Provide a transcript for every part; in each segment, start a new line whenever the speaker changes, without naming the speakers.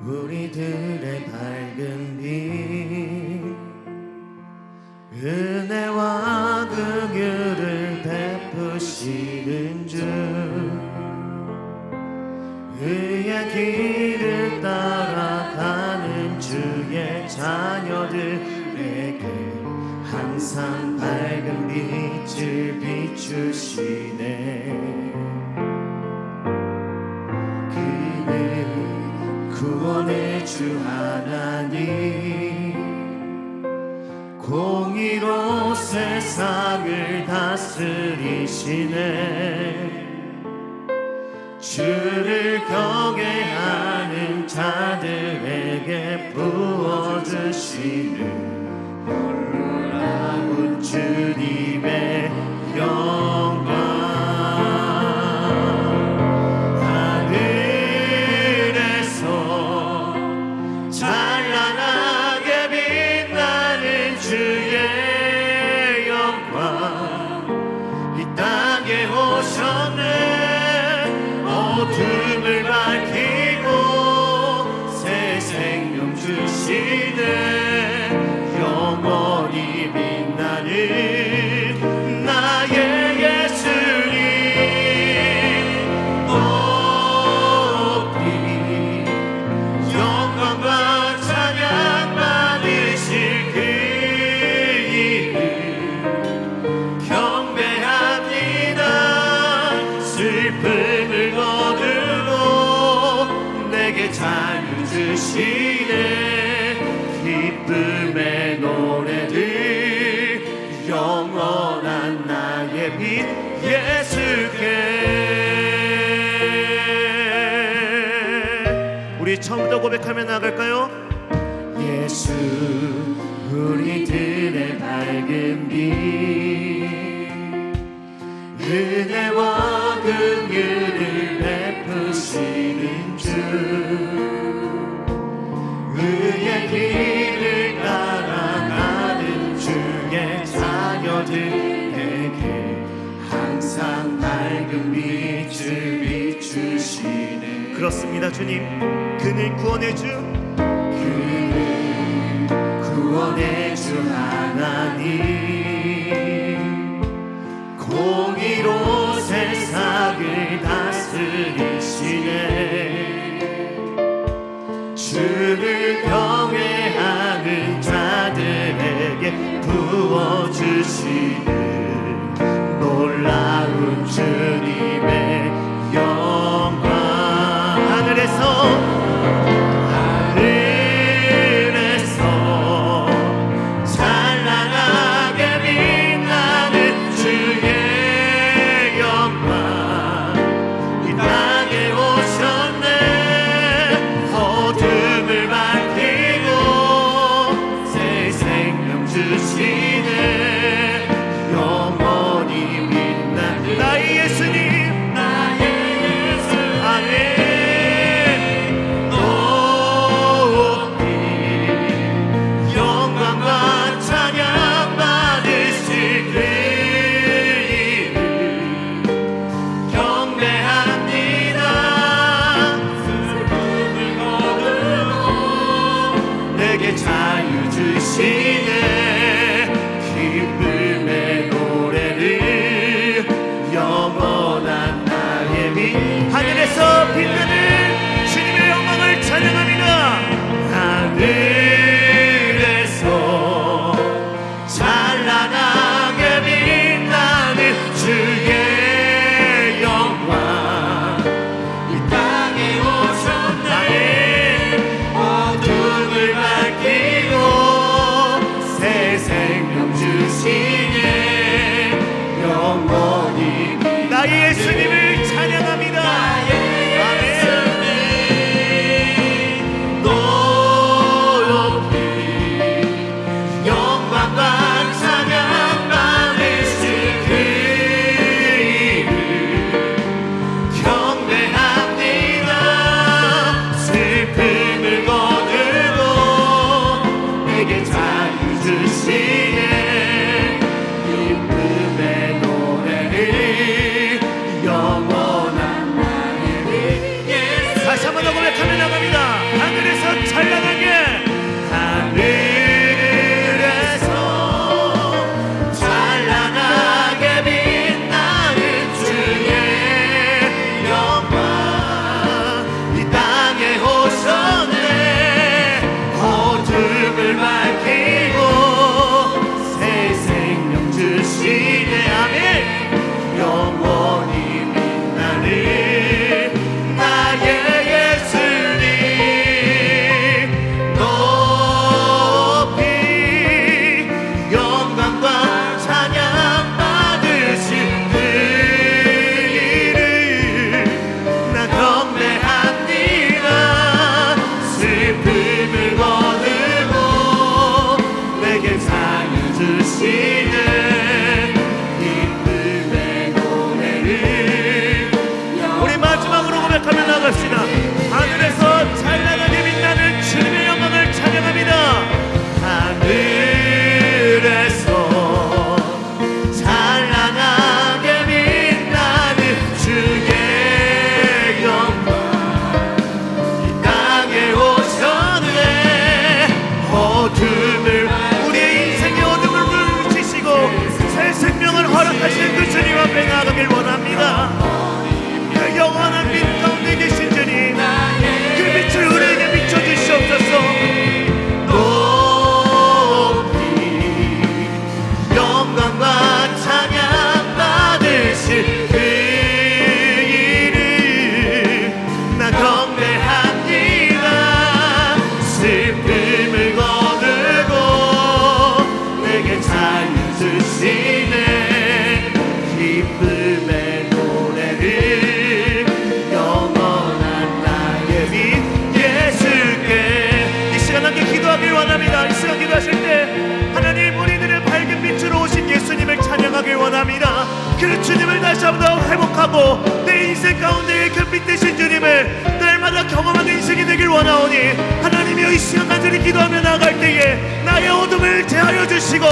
우리들의 밝은 빛 은혜와 긍휼을 베푸시는 주 의의 길을 따라가는 주의 자녀들에게 항상 밝은 빛을 비추시네. 그는 구원의 주 하나님 공의로 세상을 다스리시네. 주를 경외하는 자들에게 부어주시는 놀라운 주님의 영광. 하늘에서 찬란하게 빛나는 주의 영광 이 땅에 오셨네. 어둠을 밝히고 새 생명 주시는 영원히 빛나는 나의 예수님 높이 영광과 찬양 받으실 그 이름 경배합니다. 슬픔을 내게 자유 주시네. 기쁨의 노래들 영원한 나의 빛 예수께. 우리 처음부터 고백하며 나갈까요? 예수 우리들의 밝은 빛 은혜와 긍휼을 베푸시는 주 의의 길을 따라가는 주의 자녀들에게 항상 밝은 빛을 비추시네. 그렇습니다. 주님 그는 구원의 주 그는 구원의 주 하나님 공의로 세상을 다스리시네. 주를 경외하는 자들에게 부어주시는 놀라운 주님의 영광. 하늘에서 찬란하게 빛나는 주의 영광 이 땅에 오셨네. 어둠을 밝히고 새 생명 주시네. 한 번 더 회복하고 내 인생 가운데에 그 빛 되신 주님을 날마다 경험하는 인생이 되길 원하오니 하나님이여 이 시간 간절히 기도하며 나아갈 때에 나의 어둠을 제하여 주시고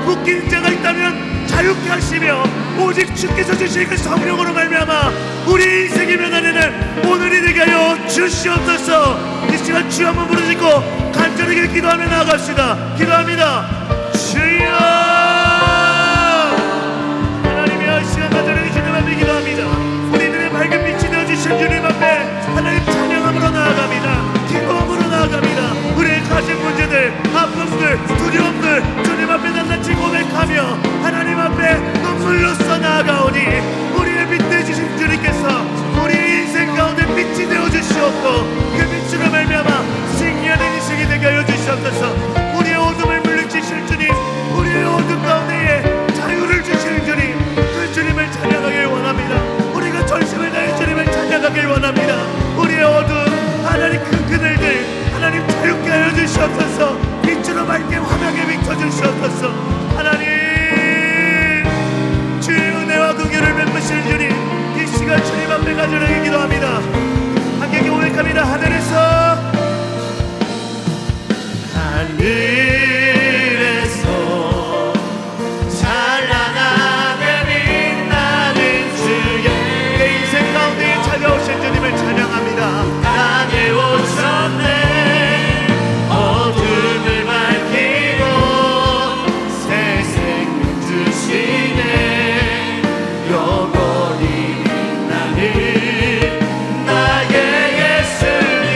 묶인 자가 있다면 자유케 하시며 오직 주께서 주신 그 성령으로 말미암아 우리 인생의 면안에는 오늘이 되게 하여 주시옵소서. 이 시간 주여 한번 부르짖고 간절하게 기도하며 나아갑시다. 기도합니다. 주여 하나님이여 이 시간 간절하게 주님 앞에 기도합니다. 우리들의 밝은 빛이 되어주신 주님 앞에 하나님 찬양함으로 나아갑니다. 기도함으로 나아갑니다. 우리의 가진 문제들, 아픔들, 두려움들 주님 앞에 낱낱이 고백하며 하나님 앞에 눈물로써 나아가오니 우리의 빛 되주신 주님께서 우리의 인생 가운데 빛이 되어주시옵고 그 빛으로 말미암아 승리하는 인생이 되게 하여 주시옵소서. 우리의 어둠을 물리치실 주님, 우리의 어둠 가운데에 자유를 주시는 주님, 그 주님을 찬양하길 원합니다. 우리가 전심을 다해 주님을 찬양하길 원합니다. 우리의 어둠 하나님 큰 그늘들 하나님 자유케 하여 주시옵소서. 빛으로 밝게 화면에 비춰주시옵소서. 하나님 주의 은혜와 긍휼을 베푸시는 주님, 이 시간 주님 앞에 간절하게 기도합니다. 함께 고백합니다. 하늘에서 찬란하게 빛나는 주의 내 인생 가운데 찾아오신 주님을 찬양합니다. 땅에 오셨네 어둠을 밝히고 새 생명 주시네 영원히 빛나는 나의 예수님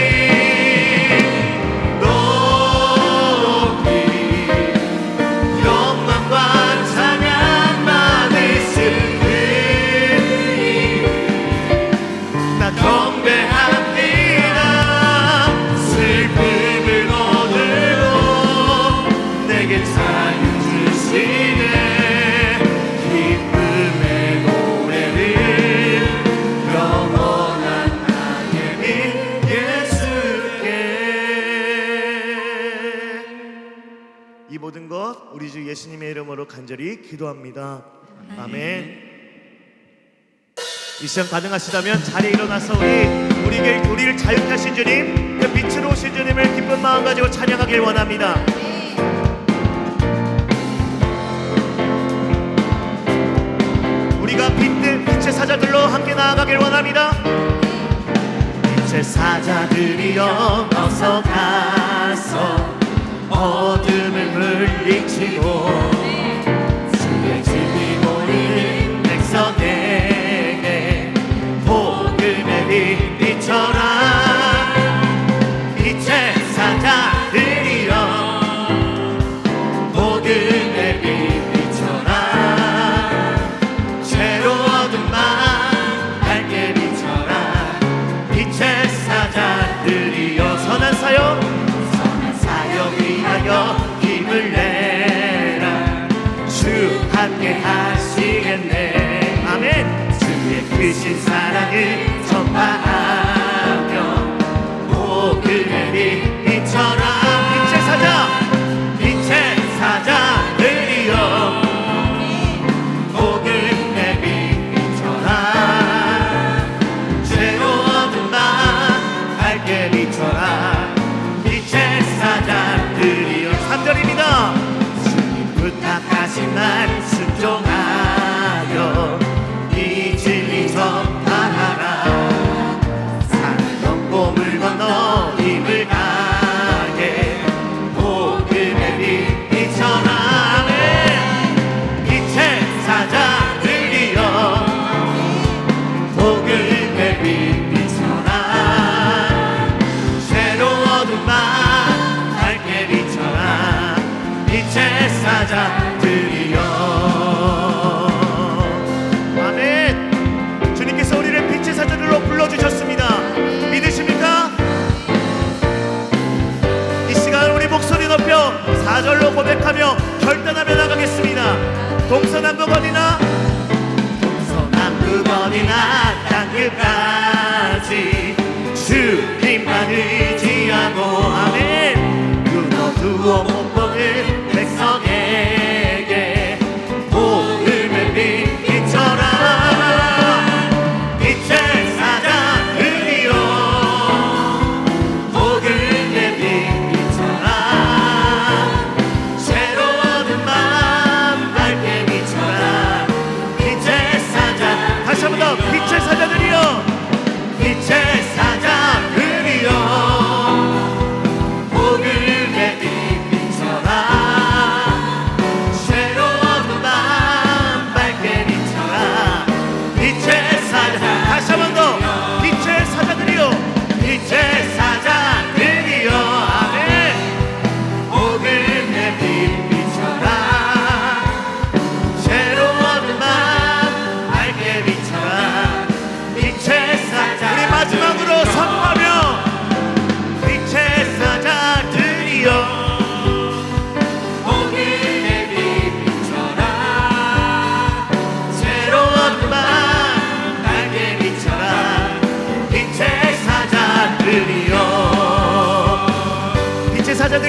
모든 것 우리 주 예수님의 이름으로 간절히 기도합니다. 아멘. 이 시간 가능하시다면 자리에 일어나서 우리를 자유케 하신 주님, 그 빛으로 오신 주님을 기쁜 마음 가지고 찬양하길 원합니다. 우리가 빛의 사자들로 함께 나아가길 원합니다. 빛의 사자들이여 어서 가서 어둠을 물리치고 주의 집이 모이는 백성에게 복음의 빛 비춰라. 빛의 사자들이여 복음의 빛 비춰라. 죄로 어둠만 밝게 비춰라. 빛의 사자들이여 선한 사역 위하여 힘을 내라. 주 함께 하시겠네. 아멘. 주의 크신 사랑을 전파하며 복음의 빛 비춰라. 빛의 사자 빛의 사자들이여 복음의 빛 비춰라. 죄로 어둠만 밝게 비춰라. 빛의 사자들이여 3절입니다. 주님 부탁하신 말 순종하여 이 진리 전파하라. 산 넘고 물 건너 힘을 다해 복음의 빛 비춰라. 빛의 사자들이여 복음의 빛 비춰라. 죄로 어둠만 밝게 비춰라. 빛의 사자들이여. 아멘. 주님께서 우리를 빛의 사자들로 불러주셨습니다. 믿으십니까? 이 시간 우리 목소리 높여 4절로 고백하며 결단하며 나가겠습니다. 동서남북 어디나 동서남북 어디나 땅끝까지 주님만 의지하고 아멘. 끊어두어 못 보는 백성에게 복음의 빛 비춰라.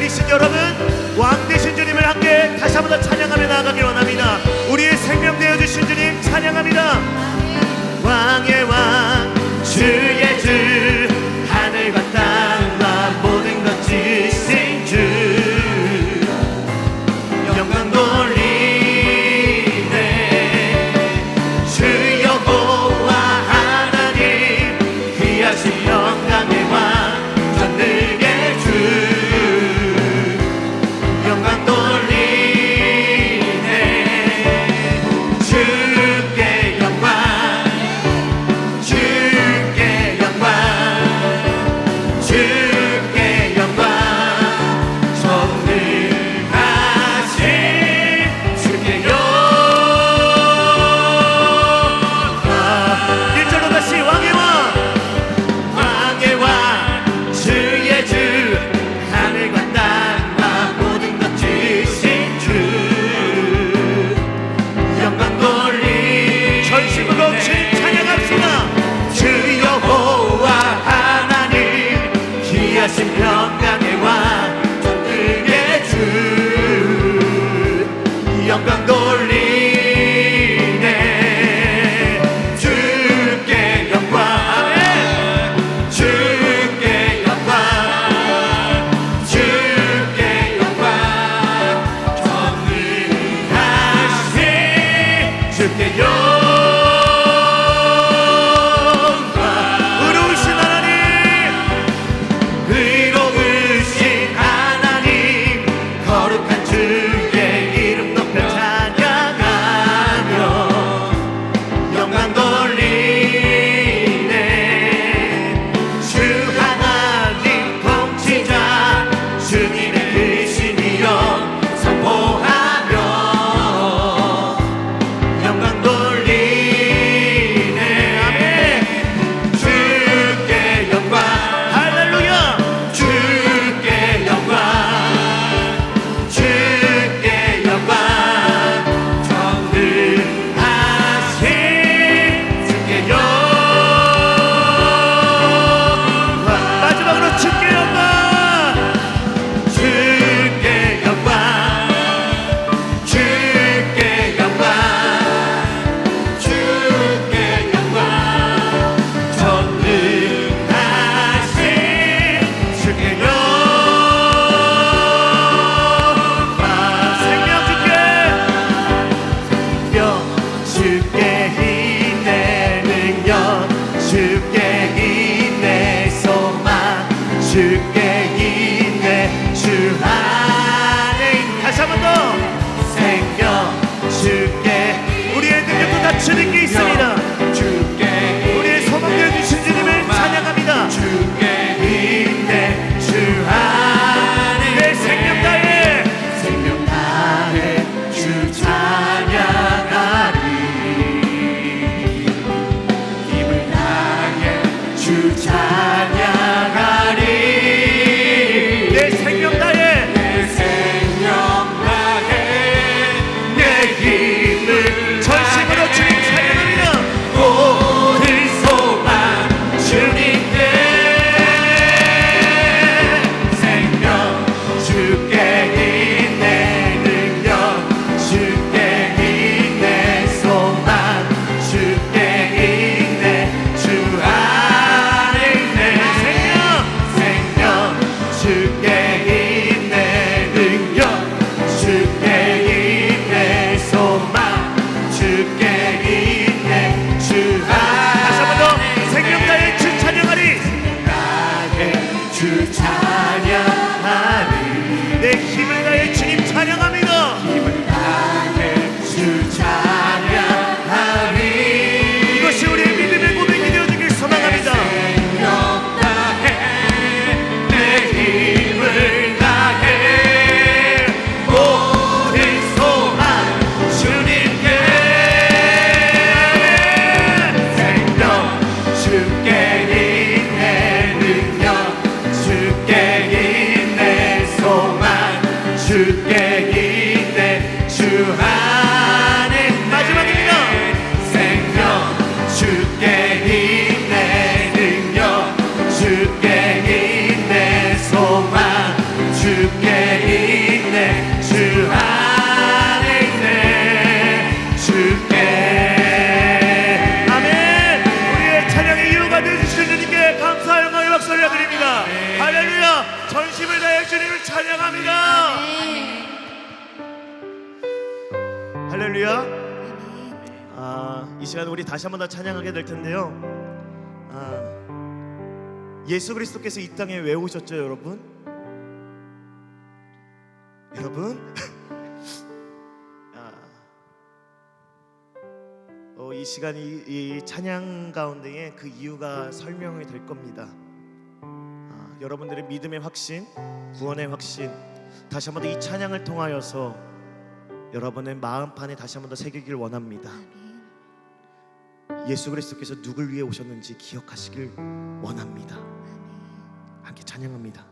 계신 여러분, 왕 되신 주님을 함께 다시 한번 더 찬양하며 나아가길 원합니다. 우리의 생명 되어주신 주님 찬양합니다. 왕의 왕 주의 주, 하늘과 땅과 모든 것 지으신 주, 영광 돌리네. 주 여호와 하나님, 귀하신 영광의 왕, 전능의 주, 영광 돌리네. 주께 영광, 주께 영광, 주께 영광, 전능하신 주께 영광. 1절로 다시 왕의 왕, 왕의 왕 주의 주, 하늘과 땅과 모든 것 지으신 주, 영광 돌리. 전심으로 주님 찬양합시다. 주 여호와 하나님, 귀하신 평강의 왕, 전능의 주, 영광 돌리네. 주께 영광, 아멘. 주께 영광, 주께 영광, 전능하신 주께 영광. 의로우신 하나님, 의로우신 하나님, 거룩한 주의 이름 높여 찬양하며 영광 돌리네. 주 하나님 통치자, 주님의 크신이여 선포하며 영광 돌리네. 아멘. 주께 영광, 할렐루야. 주께 영광, 주께 영광, 전능하신 주께 영광. 마지막으로 주께 영광, 주께 영광, 주께 영광, 주께 영광, 전능하신 주께 영광. 생명 주께, 주께 힘내 능력, 주께 힘내 소망, 주께 힘내 주 안에. 다시 한 번 더. 생명 주께, 우리의 능력도 다 주님께 있습니다. 우리의 소망 되어주신 주님을 찬양합니다. 주께 힘내 주 안에. 내 생명 다해, 생명 다해 주 찬양하리. 힘을 다해 주 찬양하리. 내 생명 다해, 내 생명 다해 내 힘을 전심으로 주님 찬양합니다. 모든 소망 주님께, 생명 주께 힘내 능력, 주께 힘내 소망, 주께 힘내 주 안에 있네. 생명 주께 힘내 능력, 주께 힘내 소망, 주께 힘내 주 안에. 다시 한 번 더. 생명 다해 주 찬양하리. 다해 주 찬양하리. 내 힘을 다해 주님 찬양합니다. 힘을 다해 주 찬양하리. 이것이 우리의 믿음의 고백이 되어주길 소망합니다. 생명 다해 내 힘을 다해 모든 소망 주님께. 생명 주께 힘내 능력, 주께 힘내 소망, 주께 힘내 주 안에. 마지막입니다. 생명 주께 힘내 능력, 주께 힘내 소망, 주께 찬양합니다. 할렐루야. 이 시간 우리 다시 한번 더 찬양하게 될 텐데요. 예수 그리스도께서 이 땅에 왜 오셨죠, 여러분? 이 시간이 이 찬양 가운데에 그 이유가 설명이 될 겁니다. 여러분들의 믿음의 확신, 구원의 확신, 다시 한번 더 이 찬양을 통하여서 여러분의 마음판에 다시 한번 더 새기길 원합니다. 예수 그리스도께서 누굴 위해 오셨는지 기억하시길 원합니다. 함께 찬양합니다.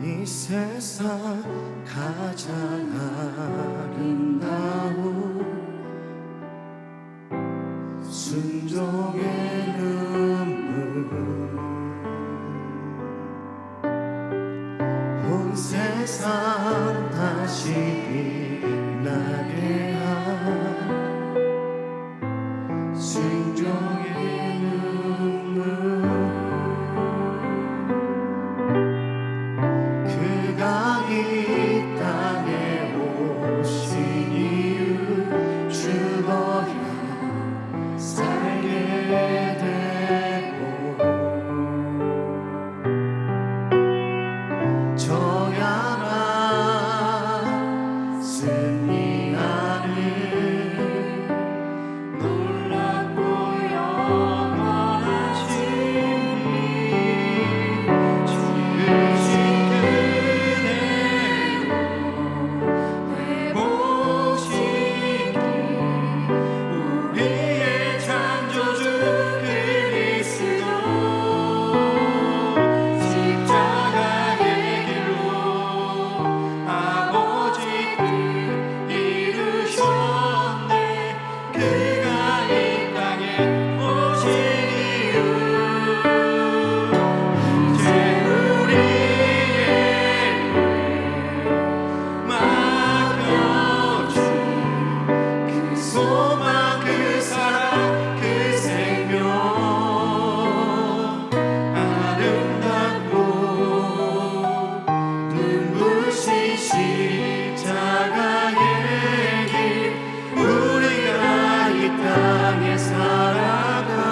이 세상 가장 아름다운 순종의 눈물, 온 세상 다시 빛나게 한 순종의 눈물, 그가 이 땅에 오신 이유 죽어야 살게 되고 저야만 승리하는 놀랍고 영원한 진리, 지으신 그대로 회복시키 우리의 창조주 그리스도 십자가의 길로 아버지 뜻 이루셨네. 그가 이 땅에 오신 이유 이제 우리에게 맡겨준 그 소망, 그 사랑, 그 생명, 아름답고 눈부신 십자가의 길, 우리가 이 땅에 살아간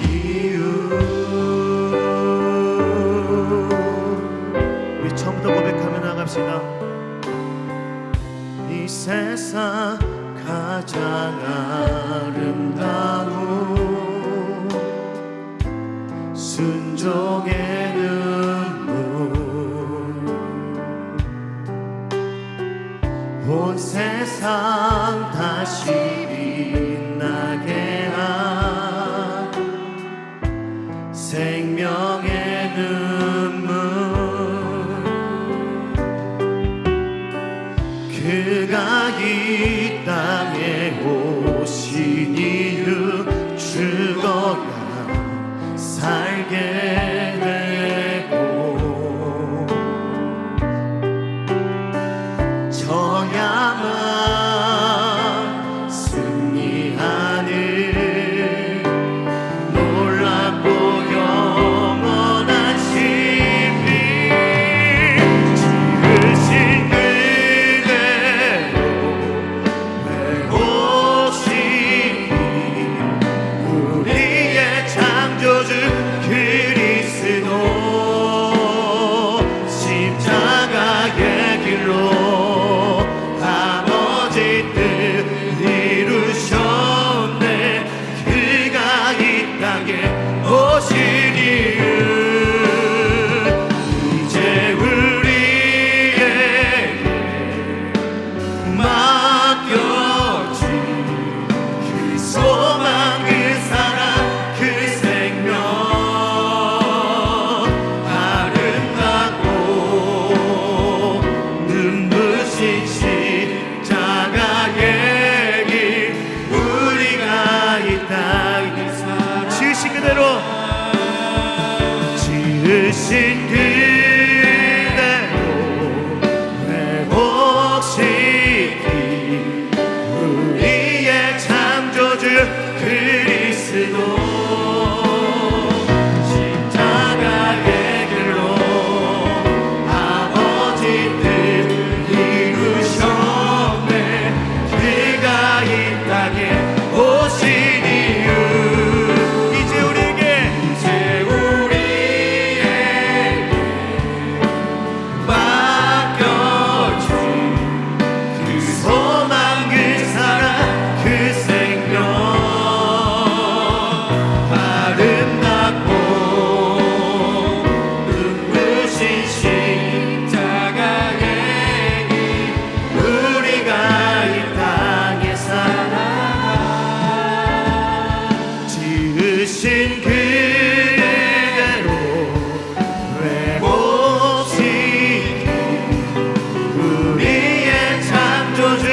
이유. 우리 처음부터 고백하며 나갑시다. 이 세상 가장 아름다운 순종의 눈물, 온 세상 다시 빛나게 한 생명의 눈물, 그가 이 땅에 오신 이유 죽어야 살게 되고 저야만 승리하는 놀랍고 영원한 신비, 지으신 그대로 회복시키 우리의 창조주 그리스도 지으신 그대로 회복시키 우리의 창조주 그리스도 십자가의 길로 아버지 뜻 이루셨네. 그가 이 땅에 오신 이유 이제 우리에게 맡겨준 그 소망 그 사랑 그 생명 아름답고 눈부신 십자가의 길 우리가 이 땅에 살아가 지으신 그대로 회복시키 우리의 창조주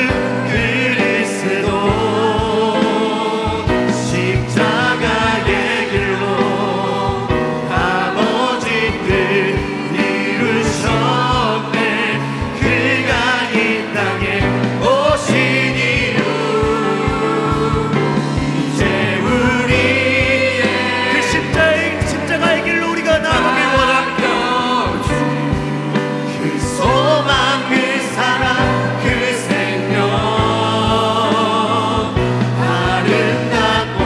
그리스도 십자가의 길로 아버지 뜻 이루셨네. 그가 이 땅에 오신 이유 이제 우리의 그 십자가의 길로 우리가 나아가길 원합니다. 그 소망 그 사랑 그 생명 아름답고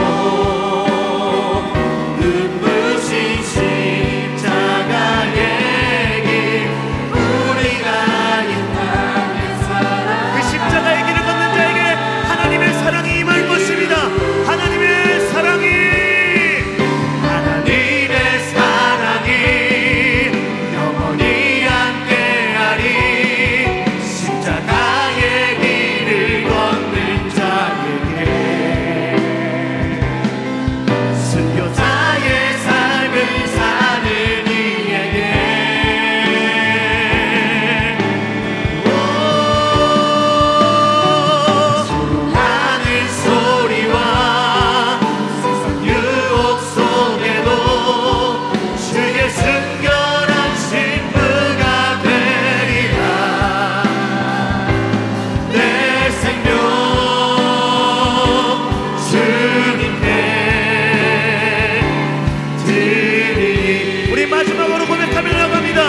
눈부신 십자가의 길 우리가 이 땅에 살아 그 십자가의 길을 걷는 자에게 하나님의 사랑이 임할 것입니다. 하나님의 사랑이 영원히 함께하리. 십자가의 길을 걷는 자에게 순교자의 삶을 사는 이에게 하는 소리와 세상 유혹 속에도 주의 순결한 신부가 되리라. 내 생명 주님께 드리리. 우리 마지막으로 고백하며 나갑니다.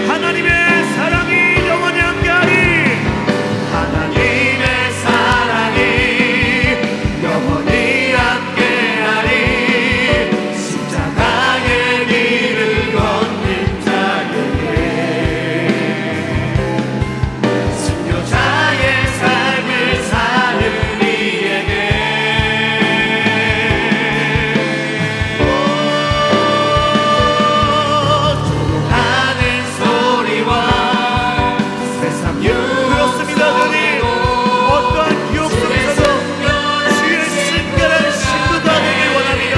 하나님의 사랑이 영원히 함께하리. 하나님의 사랑이 영원히 함께하리. 십자가의 길을 걷는 자에게 순교자의 삶을 사는 이에게 조롱하는 소리와 세상 그렇습니다. 주님 어떠한 기억 속에서도 주의 순결한 신부가 되길 원합니다.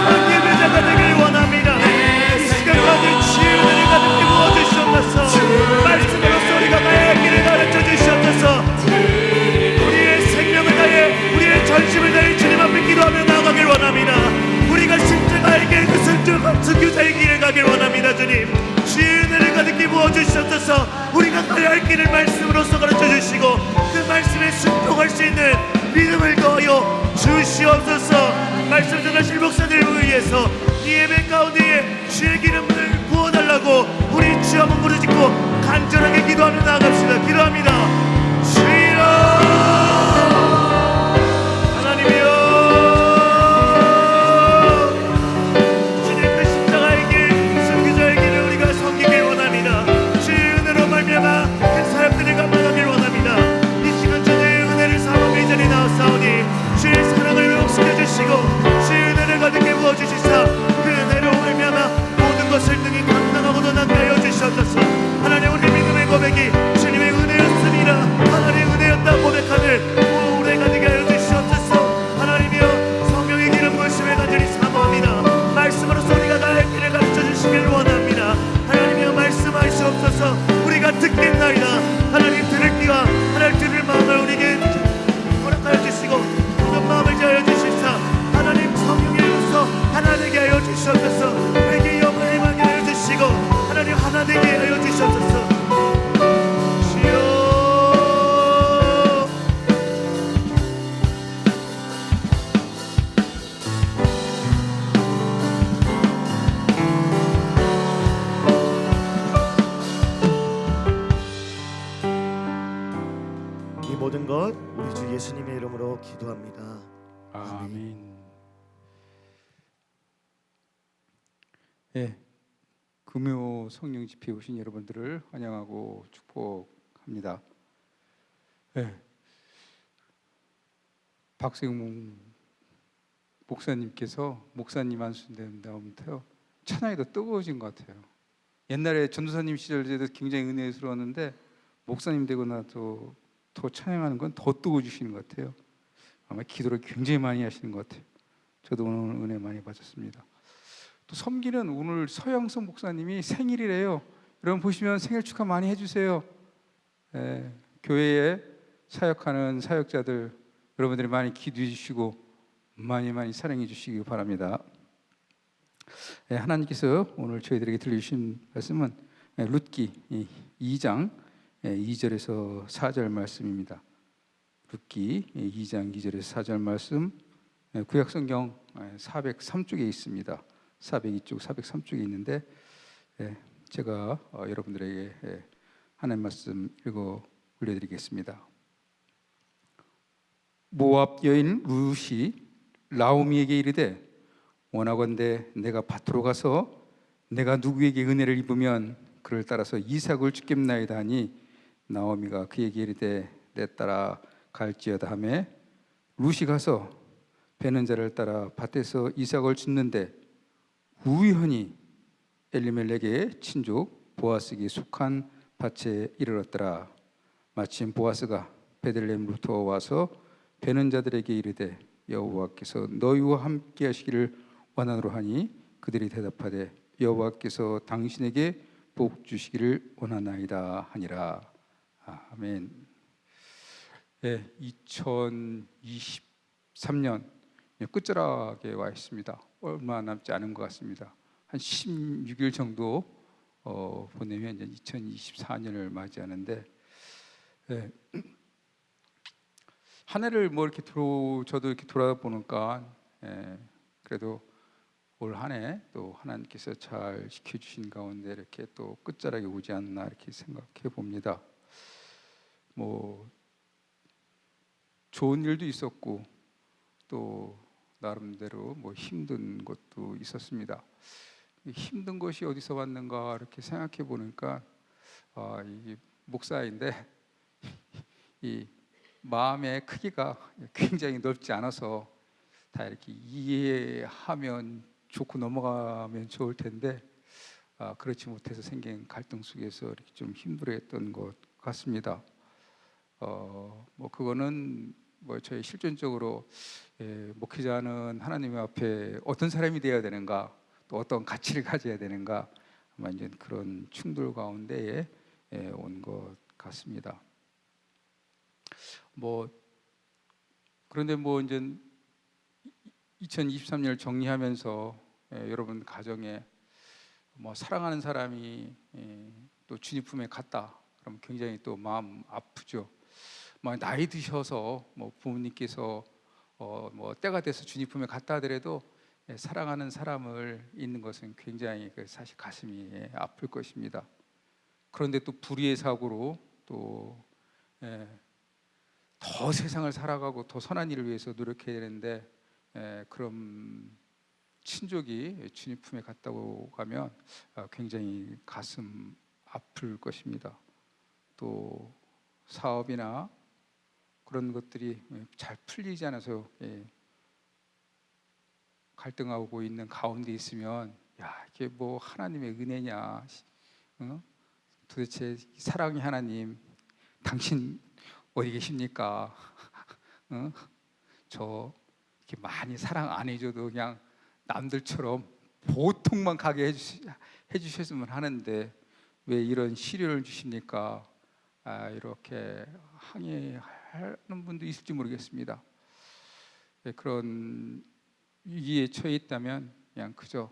한 예배자가 되길 원합니다. 이 시간까지 주의 은혜를 가득히 부어주시옵소서. 말씀으로써 우리가 가야 할 길을 가르쳐 주시옵소서. 우리의 생명을 다해 우리의 전심을 다해 주님 앞에 기도하며 나아가길 원합니다. 우리가 십자가의 길 그 순교자의 길을 가길 원합니다. 주님 주의 은혜를 가득히 부어주시옵소서. 우리가 가야 할 길을 말씀으로써 가르쳐 주시고 그 말씀에 순종할 수 있는 믿음을 더하여 주시옵소서. 말씀 전하실 목사들을 위해서 이 예배 가운데에 주의 기름을 부어달라고 우리 주 한번 부르짖고 간절하게 기도하며 나아갑시다. 기도합니다. 주여 하나님이여 주님 그 십자가의 길 순교자의 길을 우리가 섬기길 원합니다. 주의 은혜로 말미암아 그 사람들을 감당하길 원합니다. 이 시간 주의 은혜를 사모하며 이 자리에 나왔사오니 주의 사랑을 회복시켜 주시고 주의 은혜를 가득히 부어주시사 그 은혜로 말미암아 모든 것을 능히 감당하고도 낫게 하여 주시옵소서. 하나님 우리 믿음의 고백이 주님의 은혜였습니다. 것 우리 주 예수님의 이름으로 기도합니다.
아멘. 예, 금요 성령 집회에 오신 여러분들을 환영하고 축복합니다. 예, 박세웅 목사님께서 목사님 안수된 다음부터요 찬양이 더 뜨거워진 것 같아요. 옛날에 전도사님 시절 때도 굉장히 은혜스러웠는데 목사님 되고 나도 더 찬양하는 건 더 뜨거워지시는 것 같아요. 아마 기도를 굉장히 많이 하시는 것 같아요. 저도 오늘 은혜 많이 받았습니다. 또 섬기는 오늘 서양선 목사님이 생일이래요. 여러분 보시면 생일 축하 많이 해주세요. 예, 교회에 사역하는 사역자들 여러분들이 많이 기도해 주시고 많이 사랑해 주시기 바랍니다. 예, 하나님께서 오늘 저희들에게 들려주신 말씀은 룻기 2장 2절에서 4절 말씀입니다. 룻기 2장 2절에서 4절 말씀, 구약성경 403쪽에 있습니다. 402쪽, 403쪽에 있는데 제가 여러분들에게 하나님 말씀 읽어 올려드리겠습니다. 모압 여인 룻이 나오미에게 이르되 원하건대 내가 밭으로 가서 내가 누구에게 은혜를 입으면 그를 따라서 이삭을 주겠나이다 하니 나오미가 그에게 이르되 내 따라 갈지어다 하매 룻이 가서 베는 자를 따라 밭에서 이삭을 줍는데 우연히 엘리멜렉의 친족 보아스에게 속한 밭에 이르렀더라. 마침 보아스가 베들레헴으로부터 와서 베는 자들에게 이르되 여호와께서 너희와 함께 하시기를 원하노라 하니 그들이 대답하되 여호와께서 당신에게 복 주시기를 원하나이다 하니라. 아멘. 2023년 끝자락에 와 있습니다. 얼마 남지 않은 것 같습니다. 한 16일 정도 보내면 이제 2024년을 맞이하는데 한 해를 뭐 이렇게 저도 이렇게 돌아보니까 그래도 올 한 해 또 하나님께서 잘 지켜주신 가운데 이렇게 또 끝자락에 오지 않나 이렇게 생각해 봅니다. 뭐 좋은 일도 있었고 또 나름대로 뭐 힘든 것도 있었습니다. 힘든 것이 어디서 왔는가 이렇게 생각해 보니까 이 목사인데 이 마음의 크기가 굉장히 넓지 않아서 다 이렇게 이해하면 좋고 넘어가면 좋을 텐데 그렇지 못해서 생긴 갈등 속에서 이렇게 좀 힘들어했던 것 같습니다. 뭐 그거는 뭐 저희 실존적으로 목회자는 하나님 앞에 어떤 사람이 되어야 되는가, 또 어떤 가치를 가져야 되는가, 아마 이제 그런 충돌 가운데에 온 것 같습니다. 뭐 그런데 뭐 이제 2023년을 정리하면서 여러분 가정에 뭐 사랑하는 사람이 또 주님 품에 갔다 그럼 굉장히 또 마음 아프죠. 뭐 나이 드셔서 뭐 부모님께서 뭐 때가 돼서 주님 품에 갔다 하더라도 사랑하는 사람을 잊는 것은 굉장히 사실 가슴이 아플 것입니다. 그런데 또 불의의 사고로 또 더 세상을 살아가고 더 선한 일을 위해서 노력해야 되는데 그런 친족이 주님 품에 갔다고 가면 굉장히 가슴 아플 것입니다. 또 사업이나 그런 것들이 잘 풀리지 않아서 갈등하고 있는 가운데 있으면 야 이게 뭐 하나님의 은혜냐, 도대체 사랑의 하나님 당신 어디 계십니까? 저 이렇게 많이 사랑 안 해줘도 그냥 남들처럼 보통만 가게 해주셨으면 하는데 왜 이런 시련을 주십니까? 이렇게 항의하는 분도 있을지 모르겠습니다. 그런 위기에 처해 있다면 그냥 그저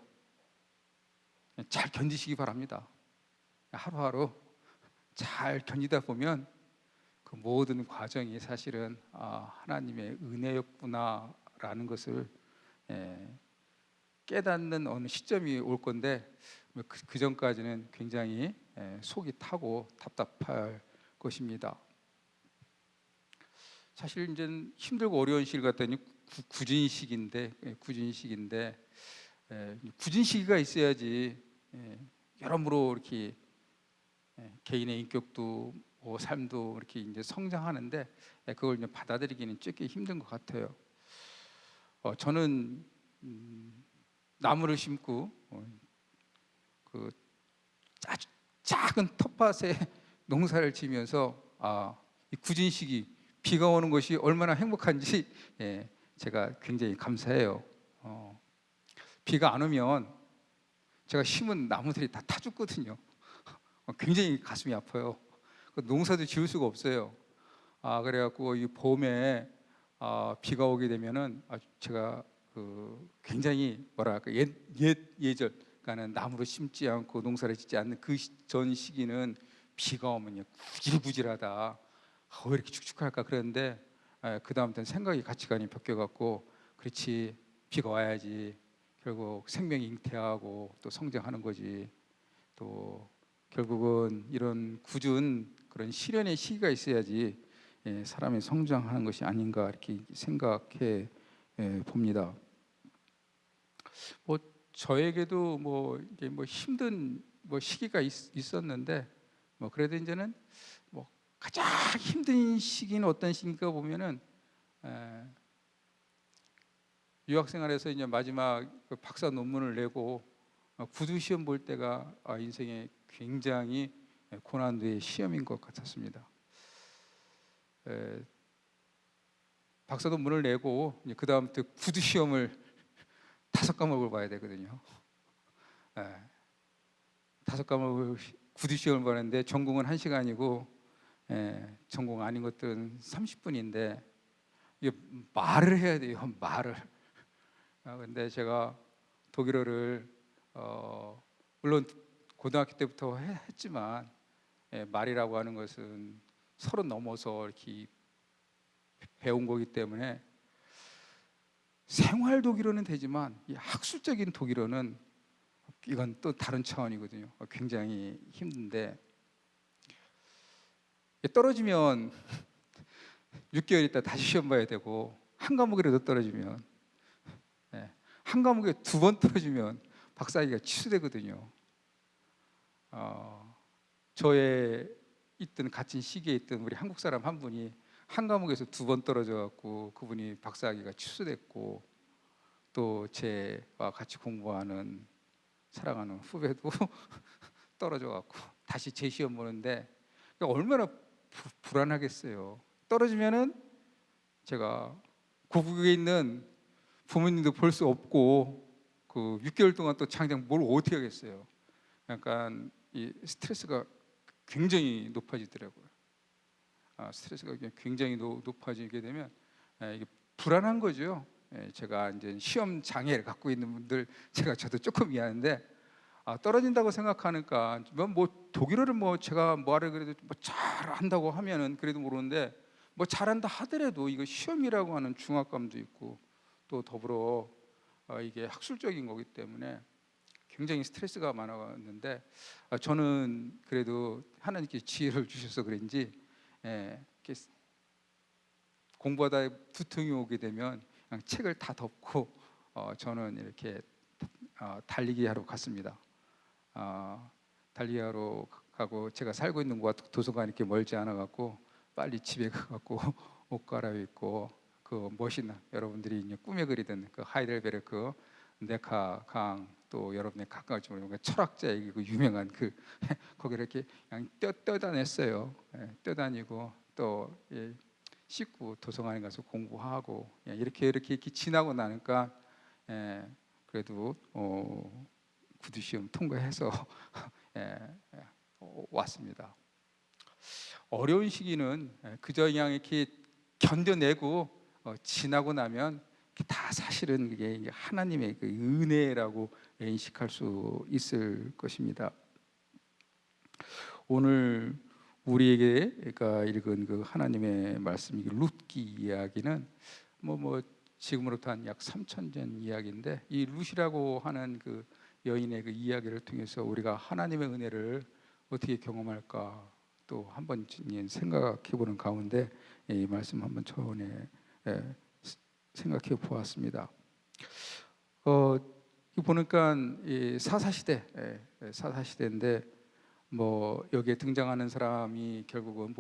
잘 견디시기 바랍니다. 하루하루 잘 견디다 보면 그 모든 과정이 사실은 하나님의 은혜였구나라는 것을 깨닫는 어느 시점이 올 건데 그 전까지는 굉장히 속이 타고 답답할 것입니다. 사실 이제 힘들고 어려운 시기를 갖다니 굳은 시기인데, 굳은 시기인데, 굳은 시기가 있어야지 여러모로 이렇게 개인의 인격도 삶도 이렇게 이제 성장하는데, 그걸 이제 받아들이기는 꽤 힘든 것 같아요. 저는 나무를 심고 그 아주 작은 텃밭에 농사를 지면서 이 굳은 시기 비가 오는 것이 얼마나 행복한지 제가 굉장히 감사해요. 비가 안 오면 제가 심은 나무들이 다 죽거든요. 굉장히 가슴이 아파요. 농사도 지을 수가 없어요. 그래갖고 이 봄에 비가 오게 되면은 제가 굉장히 뭐랄까 예절, 그러니까는 나무를 심지 않고 농사를 짓지 않는 그 전 시기는 비가 오면 구질구질하다. 왜 이렇게 축축할까 그랬는데, 그 다음부터는 생각이 가치관이 바뀌어갖고, 그렇지, 비가 와야지 결국 생명이 잉태하고 또 성장하는 거지. 또 결국은 이런 굳은 그런 시련의 시기가 있어야지 사람이 성장하는 것이 아닌가 이렇게 생각해 봅니다. 뭐 저에게도 이게 힘든 시기가 있었는데, 그래도 이제는 가장 힘든 시기는 어떤 시기인가 보면은 유학생활에서 이제 마지막 박사 논문을 내고 구두 시험 볼 때가 인생에 굉장히 고난도의 시험인 것 같았습니다. 박사 논문을 내고 그 다음부터 구두 시험을 5과목을 봐야 되거든요. 5과목을 구두 시험을 보는데 전공은 1시간이고 전공 아닌 것들은 30분인데 이게 말을 해야 돼요. 말을. 근데 제가 독일어를 물론 고등학교 때부터 했지만 말이라고 하는 것은 30 넘어서 이렇게 배운 거기 때문에 생활 독일어는 되지만 이 학술적인 독일어는 이건 또 다른 차원이거든요. 굉장히 힘든데, 떨어지면 6개월 있다 다시 시험 봐야 되고, 한 과목이라도 떨어지면 한 과목에 2번 떨어지면 박사학위가 취소되거든요. 저의 있던 같은 시기에 있던 우리 한국 사람 한 분이 한 과목에서 2번 떨어져 갖고 그분이 박사학위가 취소됐고, 또 제와 같이 공부하는 사랑하는 후배도 떨어져 갖고 다시 재시험 보는데 얼마나 불안하겠어요. 떨어지면은 제가 고국에 있는 부모님도 볼 수 없고 그 6개월 동안 또 당장 뭘 어떻게 하겠어요. 약간 이 스트레스가 굉장히 높아지더라고요. 스트레스가 굉장히 높아지게 되면 이게 불안한 거죠. 제가 이제 시험 장애를 갖고 있는 분들, 저도 조금 미안한데 떨어진다고 생각하니까 독일어를 제가 뭐하러 그래도 잘한다고 하면은 그래도 모르는데, 잘한다 하더라도 이거 시험이라고 하는 중압감도 있고 또 더불어 이게 학술적인 거기 때문에 굉장히 스트레스가 많았는데, 저는 그래도 하나님께 지혜를 주셔서 그런지 공부하다 두통이 오게 되면 그냥 책을 다 덮고 저는 이렇게 달리기 하러 갔습니다. 달리기 하러 가고, 제가 살고 있는 곳과 도서관이 이렇게 멀지 않아 갖고 빨리 집에 가 갖고 옷 갈아입고 그 멋있는, 여러분들이 이제 꿈에 그리던 그 하이델베르크 네카 강, 또 여러분의 가까울지 모르는 철학자의 그 유명한 그 거기를 이렇게 그냥 뛰어다녔어요. 뛰어다니고 또 씻고 도서관에 가서 공부하고 이렇게 지나고 나니까 그래도 구두 시험 통과해서 왔습니다. 어려운 시기는 그저 그냥 이렇게 견뎌내고 지나고 나면 다 사실은 그게 하나님의 그 은혜라고 인식할 수 있을 것입니다. 오늘 우리에게 읽은 그 하나님의 말씀, 룻기 이야기는 지금으로부터 한 약 3,000년 이야기인데, 이 룻이라고 하는 그 여인의 그 이야기를 통해서 우리가 하나님의 은혜를 어떻게 경험할까, 또 한번 생각해보는 가운데 이 말씀 한번 전에 생각해 보았습니다. 이 보니까 이 사사시대, 사사시대인데 뭐 여기에 등장하는 사람이 결국은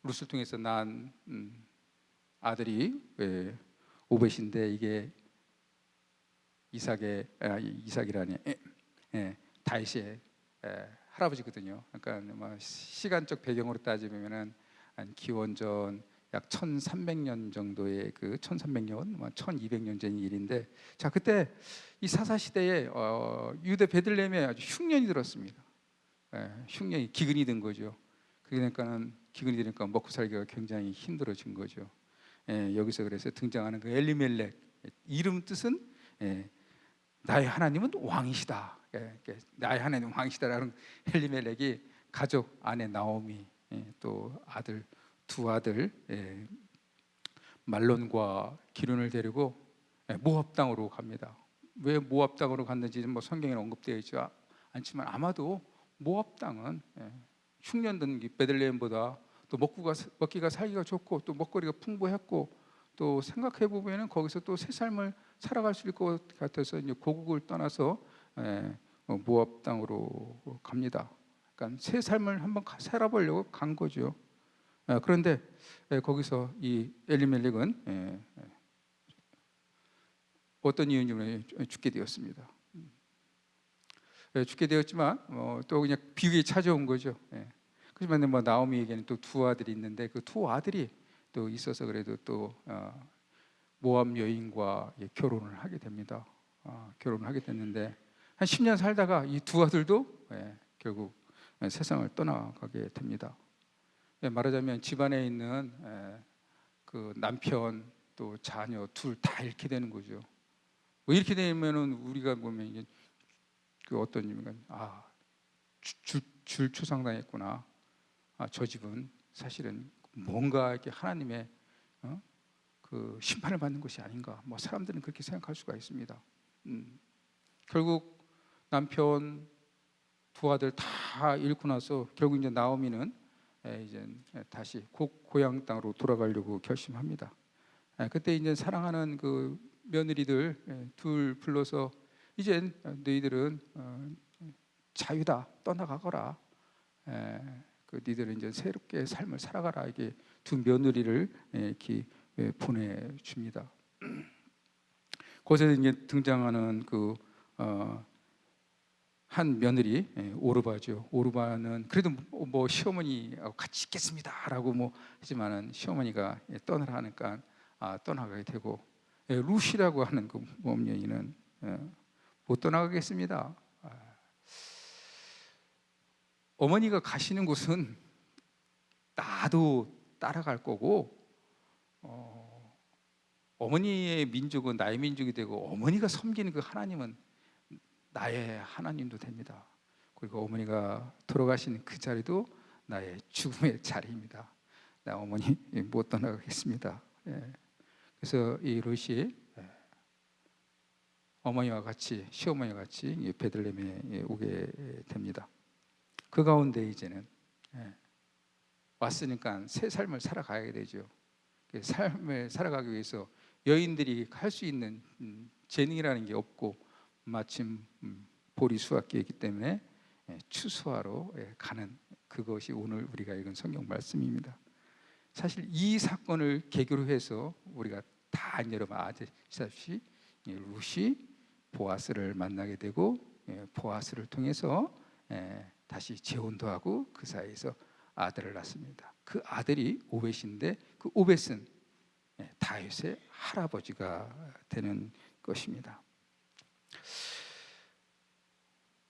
룻을 통해서 난 아들이 오벳인데 이게 이삭이라니 다윗의 할아버지거든요. 그러니까 뭐 시간적 배경으로 따지면은 한 기원전 약 1300년 정도의 그 1300년, 1200년 전 일인데, 자 그때 이 사사 시대에 유대 베들레헴에 아주 흉년이 들었습니다. 흉년이 기근이 든 거죠. 그러니까는 기근이 되니까 먹고 살기가 굉장히 힘들어진 거죠. 여기서 그래서 등장하는 그 엘리멜렉, 이름 뜻은 나의 하나님은 왕이시다. 나의 하나님은 왕이시다라는 엘리멜렉이 가족 아내 나오미, 또 아들 두 아들 말론과 기륜을 데리고 모압 땅으로 갑니다. 왜 모압 땅으로 갔는지 뭐 성경에 언급되어 있지 않지만 아마도 모압 땅은 흉년든 베들레헴보다 또 먹기가 살기가 좋고 또 먹거리가 풍부했고 또 생각해 보면은 거기서 또 새 삶을 살아갈 수 있을 것 같아서 이제 고국을 떠나서 모압 땅으로 갑니다. 그러니까 새 삶을 한번 살아보려고 간 거죠. 그런데 거기서 이 엘리멜렉은 어떤 이유인지 죽게 되었습니다. 죽게 되었지만 또 그냥 비극이 찾아온 거죠. 그렇지만 뭐 나오미에게는 또 두 아들이 있는데 그 두 아들이 또 있어서 그래도 또 모압 여인과 결혼을 하게 됩니다. 결혼을 하게 됐는데 한 10년 살다가 이 두 아들도 결국 세상을 떠나가게 됩니다. 말하자면 집안에 있는 그 남편 또 자녀 둘 다 잃게 되는 거죠. 뭐 이렇게 되면은 우리가 보면 이게 그 어떤 의미가 줄초상당했구나. 저 집은 사실은 뭔가 이렇게 하나님의 그 심판을 받는 것이 아닌가. 뭐 사람들은 그렇게 생각할 수가 있습니다. 결국 남편 두 아들 다 잃고 나서 결국 이제 나오미는 이제 다시 고향 땅으로 돌아가려고 결심합니다. 그때 이제 사랑하는 그 며느리들 둘 불러서 이제 너희들은 자유다, 떠나가거라. 그 너희들은 이제 새롭게 삶을 살아가라. 이게 두 며느리를 이렇게 보내줍니다. 거기서 이제 등장하는 그 한 며느리 오르바죠. 오르바는 그래도 뭐 시어머니하고 같이 있겠습니다라고 뭐 하지만은 시어머니가 떠나라 하니까 떠나가게 되고, 룻이라고 하는 그 모험 여인은 못 떠나가겠습니다. 어머니가 가시는 곳은 나도 따라갈 거고, 어머니의 민족은 나의 민족이 되고 어머니가 섬기는 그 하나님은 나의 하나님도 됩니다. 그리고 어머니가 돌아가신 그 자리도 나의 죽음의 자리입니다. 나 어머니 못 떠나가겠습니다. 그래서 이 룻이 어머니와 같이, 시어머니와 같이 베들레헴에 오게 됩니다. 그 가운데 이제는 왔으니까 새 삶을 살아가야 되죠. 삶을 살아가기 위해서 여인들이 할 수 있는 재능이라는 게 없고 마침 보리 수확기이기 때문에 추수하러 가는 그것이 오늘 우리가 읽은 성경 말씀입니다. 사실 이 사건을 계기로 해서 우리가 다 여러분 아시다시피 룻이 보아스를 만나게 되고 보아스를 통해서 다시 재혼도 하고 그 사이에서 아들을 낳습니다. 그 아들이 오벳인데 그 오벳은 다윗의 할아버지가 되는 것입니다.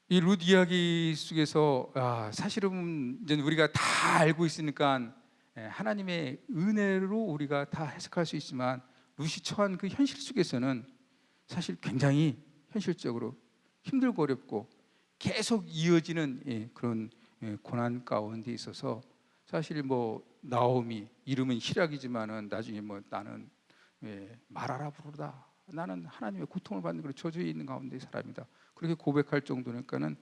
이 룻 이야기 속에서 사실은 이제 우리가 다 알고 있으니까 하나님의 은혜로 우리가 다 해석할 수 있지만 룻이 처한 그 현실 속에서는 사실 굉장히 현실적으로 힘들고 어렵고 계속 이어지는 그런 고난 가운데 있어서 사실 뭐 나오미 이름은 희락이지만은 나중에 뭐 나는 말하라 부르다 나는 하나님의 고통을 받는 그런 저주에 있는 가운데 사람이다. 그렇게 고백할 정도니까는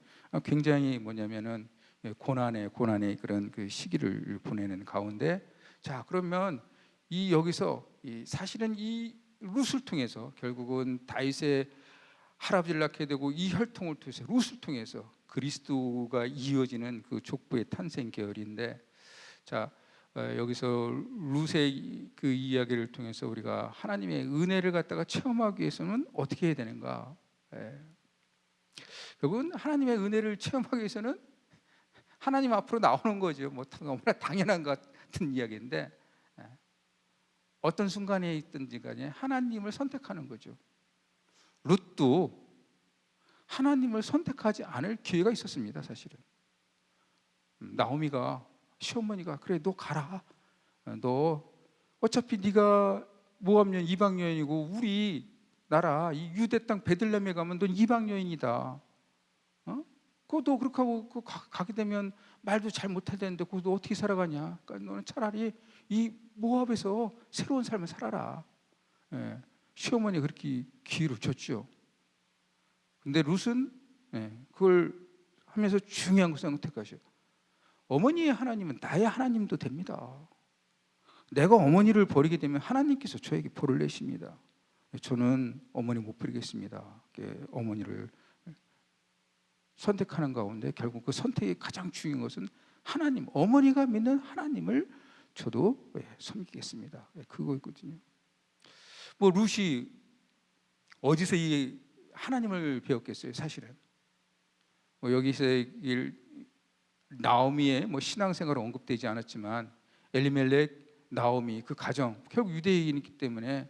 굉장히 뭐냐면은 고난의 그런 그 시기를 보내는 가운데, 자 그러면 이 여기서 사실은 이 룻을 통해서 결국은 다윗의 할아버지를 낳게 되고 이 혈통을 통해서 룻을 통해서 그리스도가 이어지는 그 족보의 탄생 계열인데, 자 여기서 룻의 그 이야기를 통해서 우리가 하나님의 은혜를 갖다가 체험하기 위해서는 어떻게 해야 되는가? 결국은 하나님의 은혜를 체험하기 위해서는 하나님 앞으로 나오는 거죠. 뭐 너무나 당연한 것 같은 이야기인데, 어떤 순간에 있든지 간에 하나님을 선택하는 거죠. 룻도 하나님을 선택하지 않을 기회가 있었습니다. 사실은 나오미가, 시어머니가 그래 너 가라, 너 어차피 네가 모압 여인 이방 여인이고 우리 나라 이 유대 땅 베들레헴에 가면 넌 이방 여인이다. 그거 그렇게 하고 가게 되면 말도 잘 못할 텐데 그거 너 어떻게 살아가냐? 그러니까 너는 차라리 이 모압에서 새로운 삶을 살아라. 시어머니 그렇게 기회를 줬죠. 근데 룻은 그걸 하면서 중요한 것을 선택하셔. 어머니의 하나님은 나의 하나님도 됩니다. 내가 어머니를 버리게 되면 하나님께서 저에게 벌을 내십니다. 저는 어머니 못 버리겠습니다. 어머니를 선택하는 가운데 결국 그 선택의 가장 중요한 것은 하나님, 어머니가 믿는 하나님을 저도 섬기겠습니다. 그거있거든요. 뭐 룻이 어디서 이 하나님을 배웠겠어요? 사실은 뭐 여기서 나오미의 뭐 신앙생활은 언급되지 않았지만 엘리멜렉, 나오미 그 가정 결국 유대인이기 때문에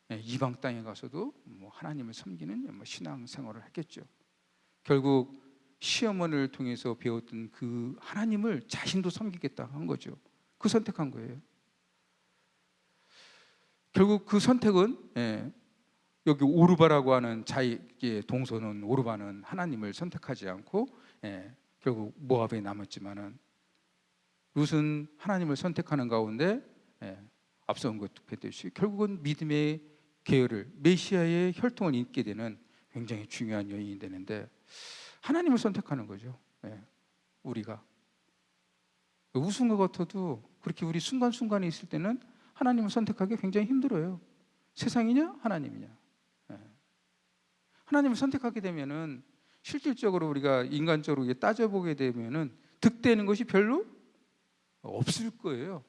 이방 땅에 가서도 뭐 하나님을 섬기는 뭐 신앙생활을 했겠죠. 결국 시어머니를 통해서 배웠던 그 하나님을 자신도 섬기겠다 한 거죠. 그 선택한 거예요. 결국 그 선택은 여기 오르바라고 하는 자기의 동서는 오르바는 하나님을 선택하지 않고 결국 모압에 남았지만은 룻은 하나님을 선택하는 가운데 앞서 온 것 뵀듯이 결국은 믿음의 계열을 메시아의 혈통을 잇게 되는 굉장히 중요한 여인이 되는데, 하나님을 선택하는 거죠. 우리가 웃은 것 같아도 그렇게 우리 순간순간에 있을 때는 하나님을 선택하기 굉장히 힘들어요. 세상이냐 하나님이냐. 하나님을 선택하게 되면은 실질적으로 우리가 인간적으로 따져보게 되면은 득되는 것이 별로 없을 거예요.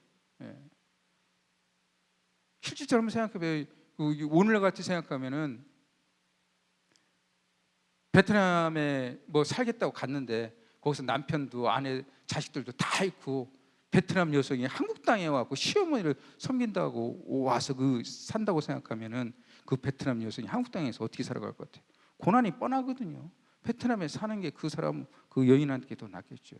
실질적으로 생각해보면 오늘 같이 생각하면은 베트남에 뭐 살겠다고 갔는데 거기서 남편도 아내 자식들도 다 있고 베트남 여성이 한국 땅에 와서 시어머니를 섬긴다고 와서 산다고 생각하면은 그 베트남 여성이 한국 땅에서 어떻게 살아갈 것 같아요? 고난이 뻔하거든요. 베트남에 사는 게 그 사람 그 여인한테 더 낫겠죠.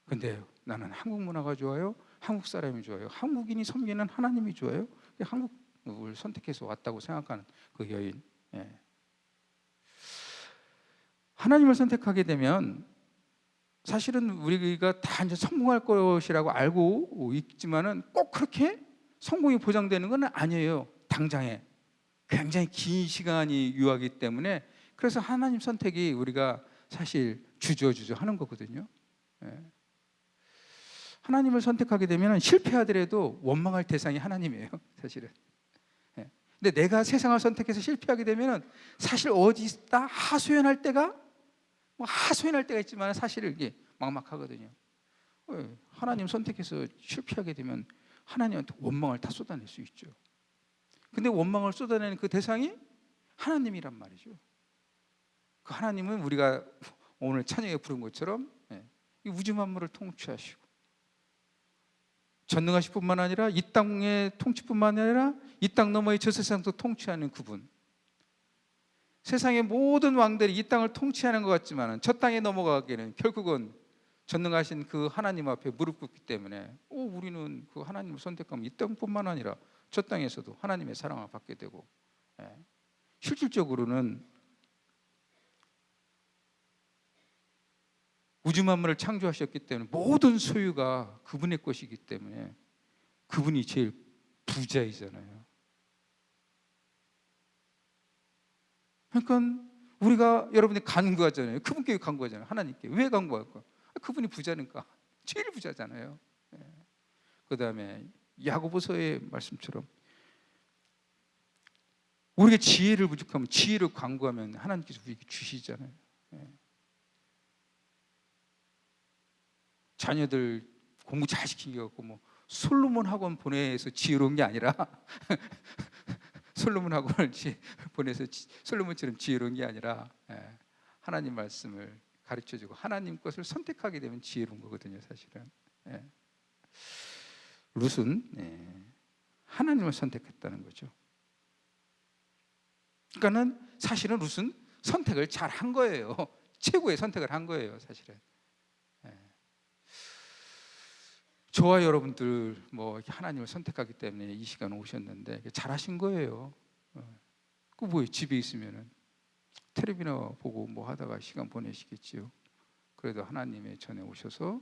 근데 나는 한국 문화가 좋아요? 한국 사람이 좋아요? 한국인이 섬기는 하나님이 좋아요? 한국을 선택해서 왔다고 생각하는 그 여인. 하나님을 선택하게 되면 사실은 우리가 다 이제 성공할 것이라고 알고 있지만은 꼭 그렇게 성공이 보장되는 건 아니에요. 당장에 굉장히 긴 시간이 유하기 때문에, 그래서 하나님 선택이 우리가 사실 주저주저 하는 거거든요. 하나님을 선택하게 되면 실패하더라도 원망할 대상이 하나님이에요. 사실은. 근데 내가 세상을 선택해서 실패하게 되면 사실 어디다 하소연할 때가 있지만 사실 이게 막막하거든요. 하나님 선택해서 실패하게 되면 하나님한테 원망을 다 쏟아낼 수 있죠. 근데 원망을 쏟아내는 그 대상이 하나님이란 말이죠. 그 하나님은 우리가 오늘 찬양에 부른 것처럼 이 우주 만물을 통치하시고 전능하실 뿐만 아니라 이 땅의 통치뿐만 아니라 이 땅 너머의 저 세상도 통치하는 그분. 세상의 모든 왕들이 이 땅을 통치하는 것 같지만 저 땅에 넘어가기에는 결국은 전능하신 그 하나님 앞에 무릎 꿇기 때문에 우리는 그 하나님을 선택하면 이 땅뿐만 아니라 저 땅에서도 하나님의 사랑을 받게 되고, 실질적으로는 우주 만물을 창조하셨기 때문에 모든 소유가 그분의 것이기 때문에 그분이 제일 부자이잖아요. 그러니까 우리가 여러분이 간구하잖아요. 그분께 간구하잖아요. 하나님께 왜 간구할까? 그분이 부자니까. 제일 부자잖아요. 그 다음에 야고보서의 말씀처럼 우리가 지혜를 부족하면 지혜를 간구하면 하나님께서 우리에게 주시잖아요. 자녀들 공부 잘 시키게 갖고 뭐 솔로몬 학원 보내서 지혜로운 게 아니라 솔로몬 학원을 보내서 솔로몬처럼 지혜로운 게 아니라 하나님 말씀을 가르쳐주고 하나님 것을 선택하게 되면 지혜로운 거거든요, 사실은. 룻은 하나님을 선택했다는 거죠. 그러니까는 사실은 룻은 선택을 잘 한 거예요. 최고의 선택을 한 거예요, 사실은. 저와 여러분들 뭐 하나님을 선택하기 때문에 이 시간 오셨는데 잘하신 거예요. 그 뭐예요? 집에 있으면은 텔레비나 보고 뭐 하다가 시간 보내시겠지요. 그래도 하나님의 전에 오셔서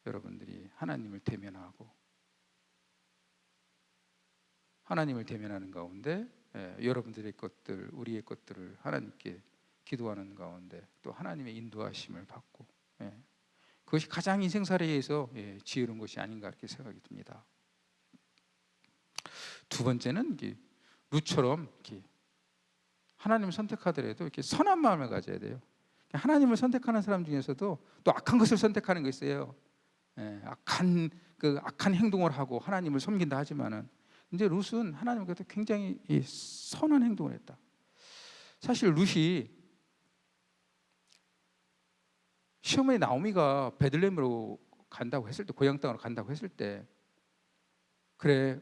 여러분들이 하나님을 대면하고 하나님을 대면하는 가운데 여러분들의 것들, 우리의 것들을 하나님께 기도하는 가운데 또 하나님의 인도하심을 받고 그것이 가장 인생살이에서 지혜로운 것이 아닌가 이렇게 생각이 듭니다. 두 번째는 룻처럼 하나님을 선택하더라도 이렇게 선한 마음을 가져야 돼요. 하나님을 선택하는 사람 중에서도 또 악한 것을 선택하는 거 있어요. 악한 행동을 하고 하나님을 섬긴다 하지만은 이제 룻은 하나님께서 굉장히 선한 행동을 했다. 사실 룻이 시어머니 나오미가 베들레헴으로 간다고 했을 때, 고향 땅으로 간다고 했을 때, 그래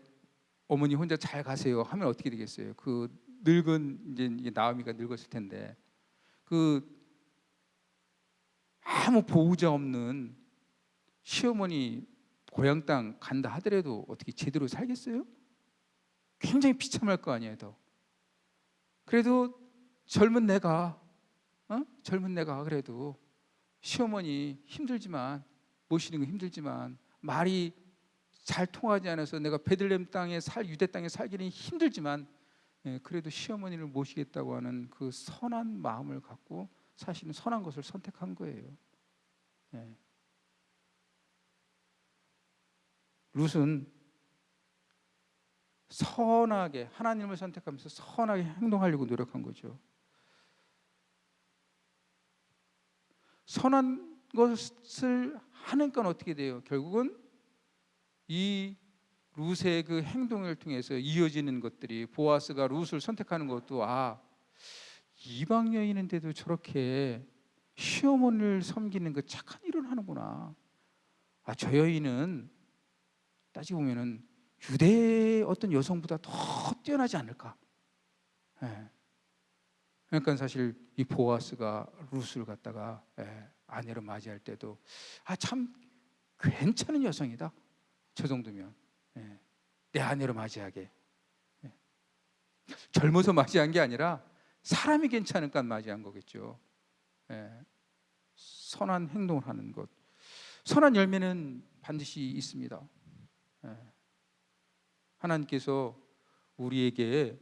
어머니 혼자 잘 가세요 하면 어떻게 되겠어요? 그 늙은 이제 나오미가 늙었을 텐데 그 아무 보호자 없는 시어머니 고향 땅 간다 하더라도 어떻게 제대로 살겠어요? 굉장히 비참할 거 아니에요. 더. 그래도 젊은 내가 그래도 시어머니 힘들지만 모시는 거 힘들지만 말이 잘 통하지 않아서 내가 베들레헴 땅에 유대 땅에 살기는 힘들지만 그래도 시어머니를 모시겠다고 하는 그 선한 마음을 갖고 사실은 선한 것을 선택한 거예요. 룻은 선하게 하나님을 선택하면서 선하게 행동하려고 노력한 거죠. 선한 것을 하는 건 어떻게 돼요? 결국은 이 룻의 그 행동을 통해서 이어지는 것들이 보아스가 룻을 선택하는 것도 이방 여인인데도 저렇게 시어머니를 섬기는 그 착한 일을 하는구나. 저 여인은 따지고 보면은 유대의 어떤 여성보다 더 뛰어나지 않을까. 그러니까 사실 이 보아스가 룻을 갖다가 아내로 맞이할 때도 참 괜찮은 여성이다. 저 정도면 내 아내로 맞이하게. 젊어서 맞이한 게 아니라 사람이 괜찮으니까 맞이한 거겠죠. 선한 행동을 하는 것. 선한 열매는 반드시 있습니다. 하나님께서 우리에게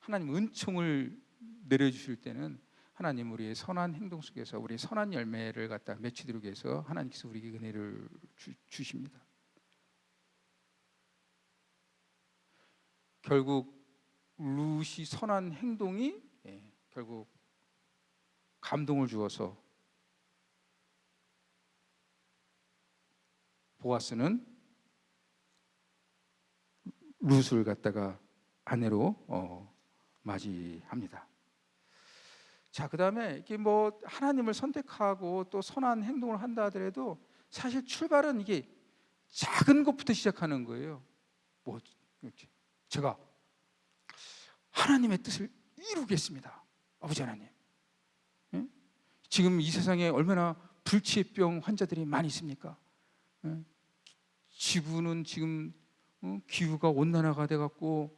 하나님 은총을 내려주실 때는 하나님 우리의 선한 행동 속에서 우리의 선한 열매를 갖다 맺히도록 해서 하나님께서 우리에게 은혜를 주십니다. 결국 룻이 선한 행동이 결국 감동을 주어서 보아스는 룻을 갖다가 아내로 맞이합니다. 자, 그다음에 이게 뭐 하나님을 선택하고 또 선한 행동을 한다 하더라도 사실 출발은 이게 작은 것부터 시작하는 거예요. 뭐 제가 하나님의 뜻을 이루겠습니다. 아버지 하나님. 지금 이 세상에 얼마나 불치병 환자들이 많이 있습니까? 지구는 지금 기후가 온난화가 돼갖고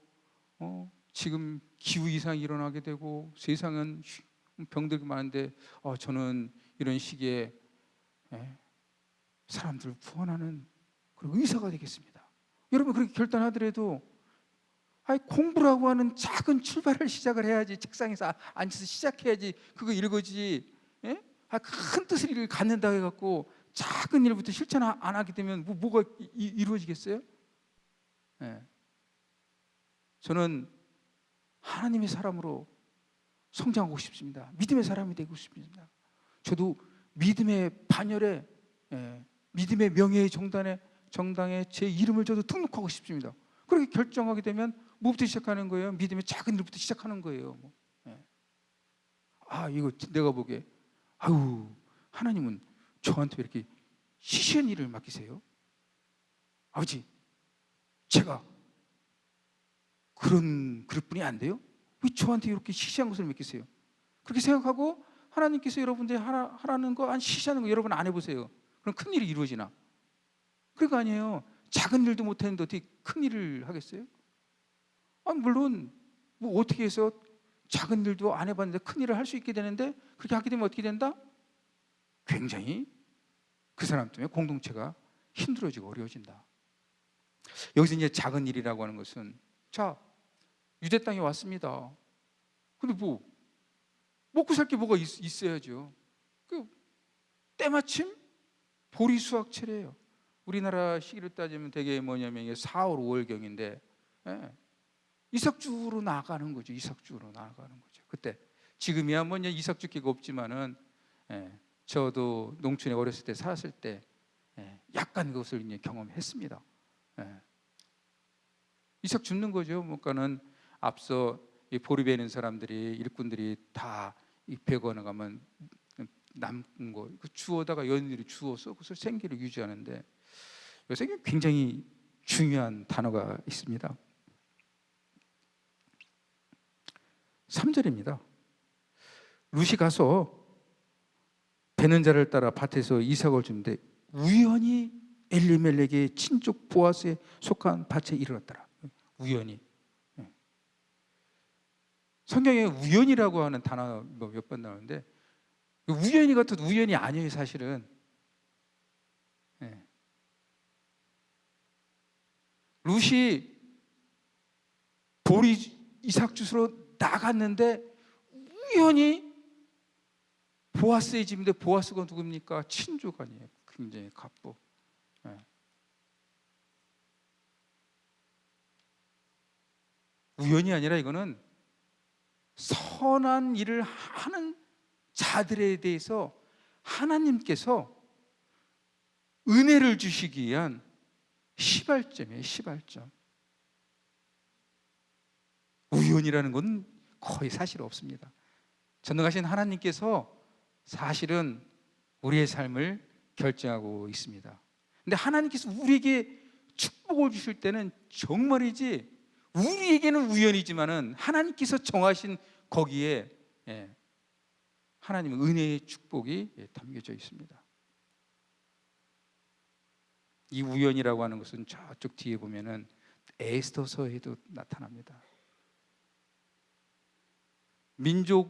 지금 기후 이상이 일어나게 되고 세상은 병들이 많은데 저는 이런 시기에 사람들을 구원하는 그런 의사가 되겠습니다. 여러분 그렇게 결단하더라도 아니, 공부라고 하는 작은 출발을 시작을 해야지. 책상에서 앉아서 시작해야지 그거 읽어지지. 예? 큰 뜻을 갖는다 해갖고 작은 일부터 실천 안 하게 되면 뭐가 이루어지겠어요? 예. 저는 하나님의 사람으로 성장하고 싶습니다. 믿음의 사람이 되고 싶습니다. 저도 믿음의 반열에, 믿음의 명예의 정당에 제 이름을 저도 등록하고 싶습니다. 그렇게 결정하게 되면 뭐부터 시작하는 거예요? 믿음의 작은 일부터 시작하는 거예요. 이거 내가 보기에 하나님은 저한테 왜 이렇게 시시한 일을 맡기세요? 아버지, 제가 그런 그릇뿐이 안 돼요? 왜 저한테 이렇게 시시한 것을 맡기세요? 그렇게 생각하고 하나님께서 여러분들이 하라는 거, 시시하는 거 여러분 안 해보세요. 그럼 큰 일이 이루어지나? 그거 아니에요. 작은 일도 못했는데 어떻게 큰 일을 하겠어요? 물론 뭐 어떻게 해서 작은 일도 안 해봤는데 큰 일을 할 수 있게 되는데, 그렇게 하게 되면 어떻게 된다? 굉장히 그 사람 때문에 공동체가 힘들어지고 어려워진다. 여기서 이제 작은 일이라고 하는 것은, 자, 유대 땅에 왔습니다. 근데 뭐 먹고 살 게 뭐가 있어야죠. 때마침 보리 수확철이에요. 우리나라 시기로 따지면 되게 뭐냐면 이게 4월 5월경인데, 이삭주로 나가는 거죠. 이삭주로 나가는 거죠. 그때 지금이야 뭐 이삭주 기가 없지만은, 저도 농촌에 어렸을 때 살았을 때 약간 그것을 이제 경험했습니다. 이삭 줍는 거죠. 그러니까는 앞서 이 보리 베는 사람들이, 일꾼들이 다 이 베거나 가면 남은 거 주워다가 여인들이 주워서 그것을 생계를 유지하는데, 여기서 굉장히 중요한 단어가 있습니다. 3절입니다. 룻이 가서 베는 자를 따라 밭에서 이삭을 주는데 우연히 엘리멜렉의 친족 보아스에 속한 밭에 이르렀더라. 우연히. 성경에 우연이라고 하는 단어 몇 번 나오는데, 우연히 같은 우연이 아니에요, 사실은. 룻이 보리 이삭 주스로 나갔는데 우연히 보아스의 집인데, 보아스가 누굽니까? 친족 아니에요. 굉장히 갑부. 우연이 아니라 이거는 선한 일을 하는 자들에 대해서 하나님께서 은혜를 주시기 위한 시발점이에요. 시발점. 우연이라는 건 거의 사실 없습니다. 전능하신 하나님께서 사실은 우리의 삶을 결정하고 있습니다. 근데 하나님께서 우리에게 축복을 주실 때는 정말이지, 우리에게는 우연이지만은 하나님께서 정하신 거기에 하나님의 은혜의 축복이 담겨져 있습니다. 이 우연이라고 하는 것은 저쪽 뒤에 보면은 에스더서에도 나타납니다. 민족이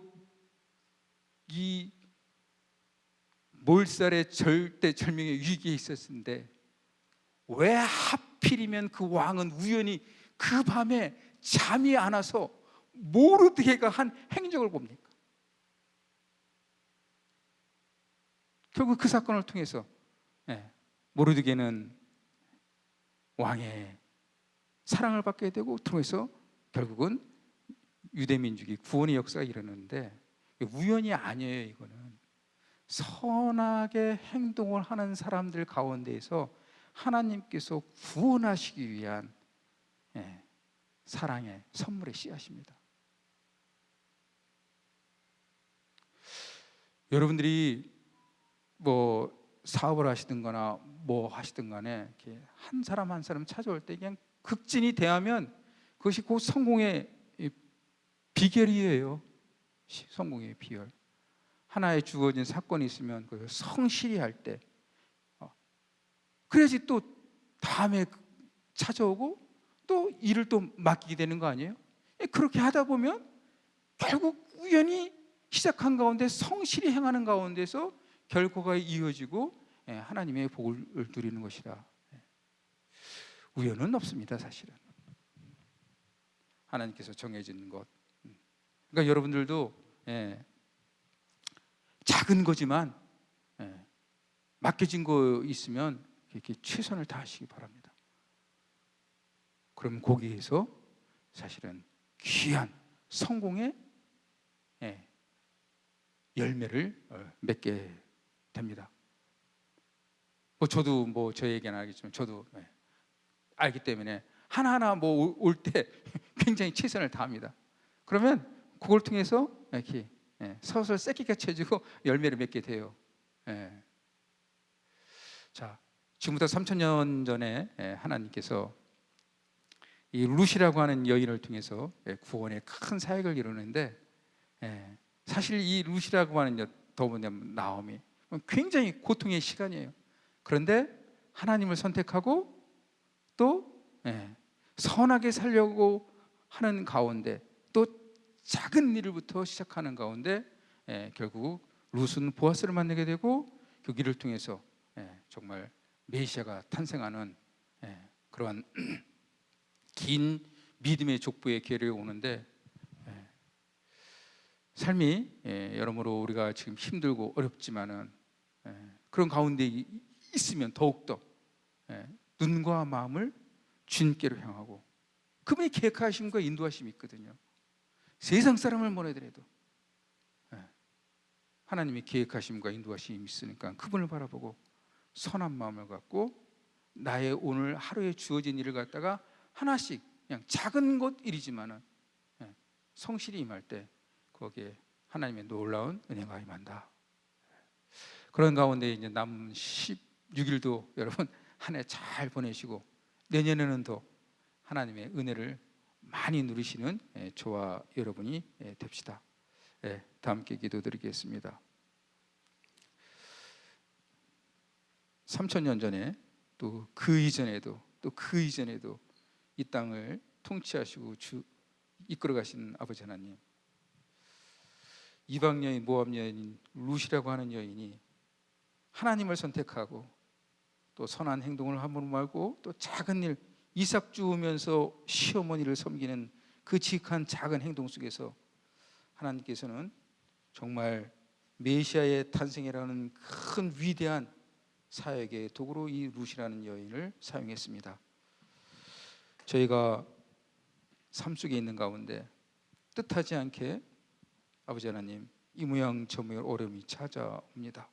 몰살의 절대절명의 위기에 있었는데 왜 하필이면 그 왕은 우연히 그 밤에 잠이 안 와서 모르드게가 한 행적을 봅니까? 결국 그 사건을 통해서 모르드게는 왕의 사랑을 받게 되고, 통해서 결국은 유대 민족이 구원의 역사가 일어나는데, 우연이 아니에요. 이거는 선하게 행동을 하는 사람들 가운데에서 하나님께서 구원하시기 위한 사랑의 선물의 씨앗입니다. 여러분들이 뭐 사업을 하시든 거나 뭐 하시든 간에 이렇게 한 사람 한 사람 찾아올 때 그냥 극진히 대하면 그것이 곧 성공의 비결이에요. 성공의 비결. 하나에 주어진 사건이 있으면 그걸 성실히 할 때, 그래야지 또 다음에 찾아오고 또 일을 또 맡기게 되는 거 아니에요? 그렇게 하다 보면 결국 우연히 시작한 가운데 성실히 행하는 가운데서 결과가 이어지고 하나님의 복을 누리는 것이라. 우연은 없습니다, 사실은. 하나님께서 정해진 것. 그러니까 여러분들도 작은 거지만 맡겨진 거 있으면 이렇게 최선을 다하시기 바랍니다. 그럼 거기에서 사실은 귀한 성공의 열매를 맺게 됩니다. 저도 저 얘기는 알겠지만 저도 알기 때문에 하나하나 올 때 굉장히 최선을 다합니다. 그러면 그걸 통해서 이렇게 서서히 쐐기가 쳐지고 열매를 맺게 돼요. 자, 지금부터 3000년 전에 하나님께서 이 룻이라고 하는 여인을 통해서 구원의 큰 사역을 이루는데, 사실 이 룻이라고 하는 더 뭐냐면 나오미 굉장히 고통의 시간이에요. 그런데 하나님을 선택하고 또 선하게 살려고 하는 가운데, 또 작은 일부터 시작하는 가운데 결국 룻은 보아스를 만나게 되고 그 길을 통해서 정말 메시아가 탄생하는 그러한 긴 믿음의 족보의 기회를 오는데, 삶이 여러모로 우리가 지금 힘들고 어렵지만은 그런 가운데 있으면 더욱더 눈과 마음을 주님께로 향하고, 그분이 계획하심과 인도하심이 있거든요. 세상 사람을 보내더라도 하나님이 계획하심과 인도하심이 있으니까 그분을 바라보고 선한 마음을 갖고 나의 오늘 하루에 주어진 일을 갖다가 하나씩 그냥 작은 것 일이지만은 성실히 임할 때 거기에 하나님의 놀라운 은혜가 임한다. 그런 가운데 이제 남은 16일도 여러분 한 해 잘 보내시고 내년에는 더 하나님의 은혜를 많이 누리시는 저와 여러분이 됩시다. 다 함께 기도드리겠습니다. 3000년 전에 또 그 이전에도 또 그 이전에도 이 땅을 통치하시고 이끌어 가신 아버지 하나님, 이방 여인 모압 여인인 룻이라고 하는 여인이 하나님을 선택하고 또 선한 행동을 함으로 말고 또 작은 일, 이삭 주우면서 시어머니를 섬기는 그 지극한 작은 행동 속에서 하나님께서는 정말 메시아의 탄생이라는 큰 위대한 사역의 도구로 이 룻이라는 여인을 사용했습니다. 저희가 삶 속에 있는 가운데 뜻하지 않게 아버지 하나님 이 모양 저 모양 어려움이 찾아옵니다.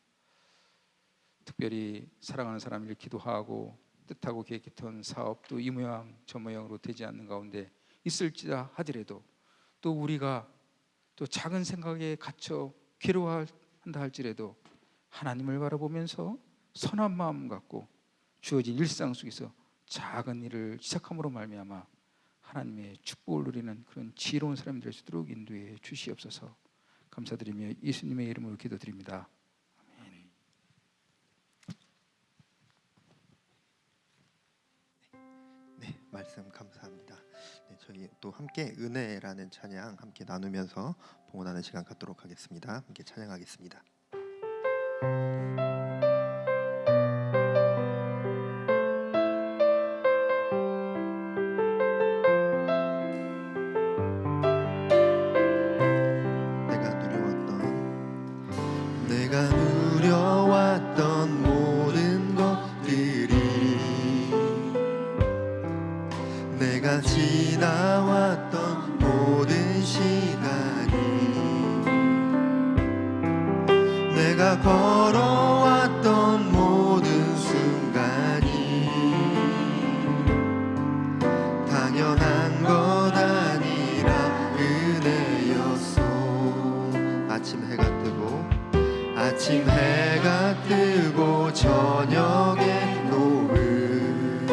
특별히 사랑하는 사람을 기도하고 뜻하고 계획했던 사업도 이 모양 저 모양으로 되지 않는 가운데 있을지라 하더라도, 또 우리가 또 작은 생각에 갇혀 괴로워한다 할지라도 하나님을 바라보면서 선한 마음 갖고 주어진 일상 속에서 작은 일을 시작함으로 말미암아 하나님의 축복을 누리는 그런 지혜로운 사람이 될 수 있도록 인도해 주시옵소서. 감사드리며 예수님의 이름으로 기도드립니다. 아멘.
네, 말씀 감사합니다. 저희 또 함께 은혜라는 찬양 함께 나누면서 봉헌하는 시간 갖도록 하겠습니다. 함께 찬양하겠습니다. 내가 누려왔던 모든 것들이, 내가 지나왔던 모든 시간이, 내가 걸어왔던 모든 순간이 당연한 것 아니라 은혜였어. 아침 해가 뜨고 저녁에 노을,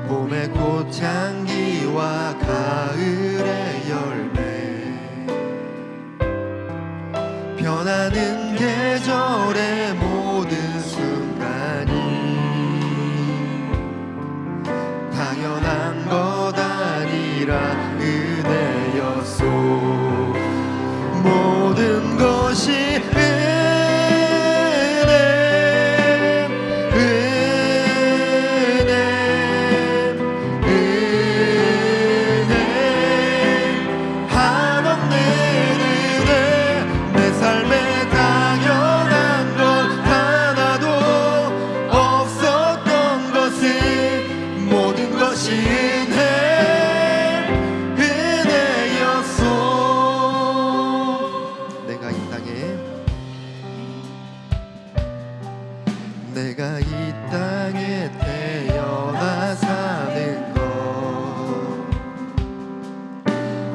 봄의 꽃향기와 가을의 열매, 변하는 계절의 모든 순간이 당연한 것 아니라 은혜였소. 모든 것이 은혜,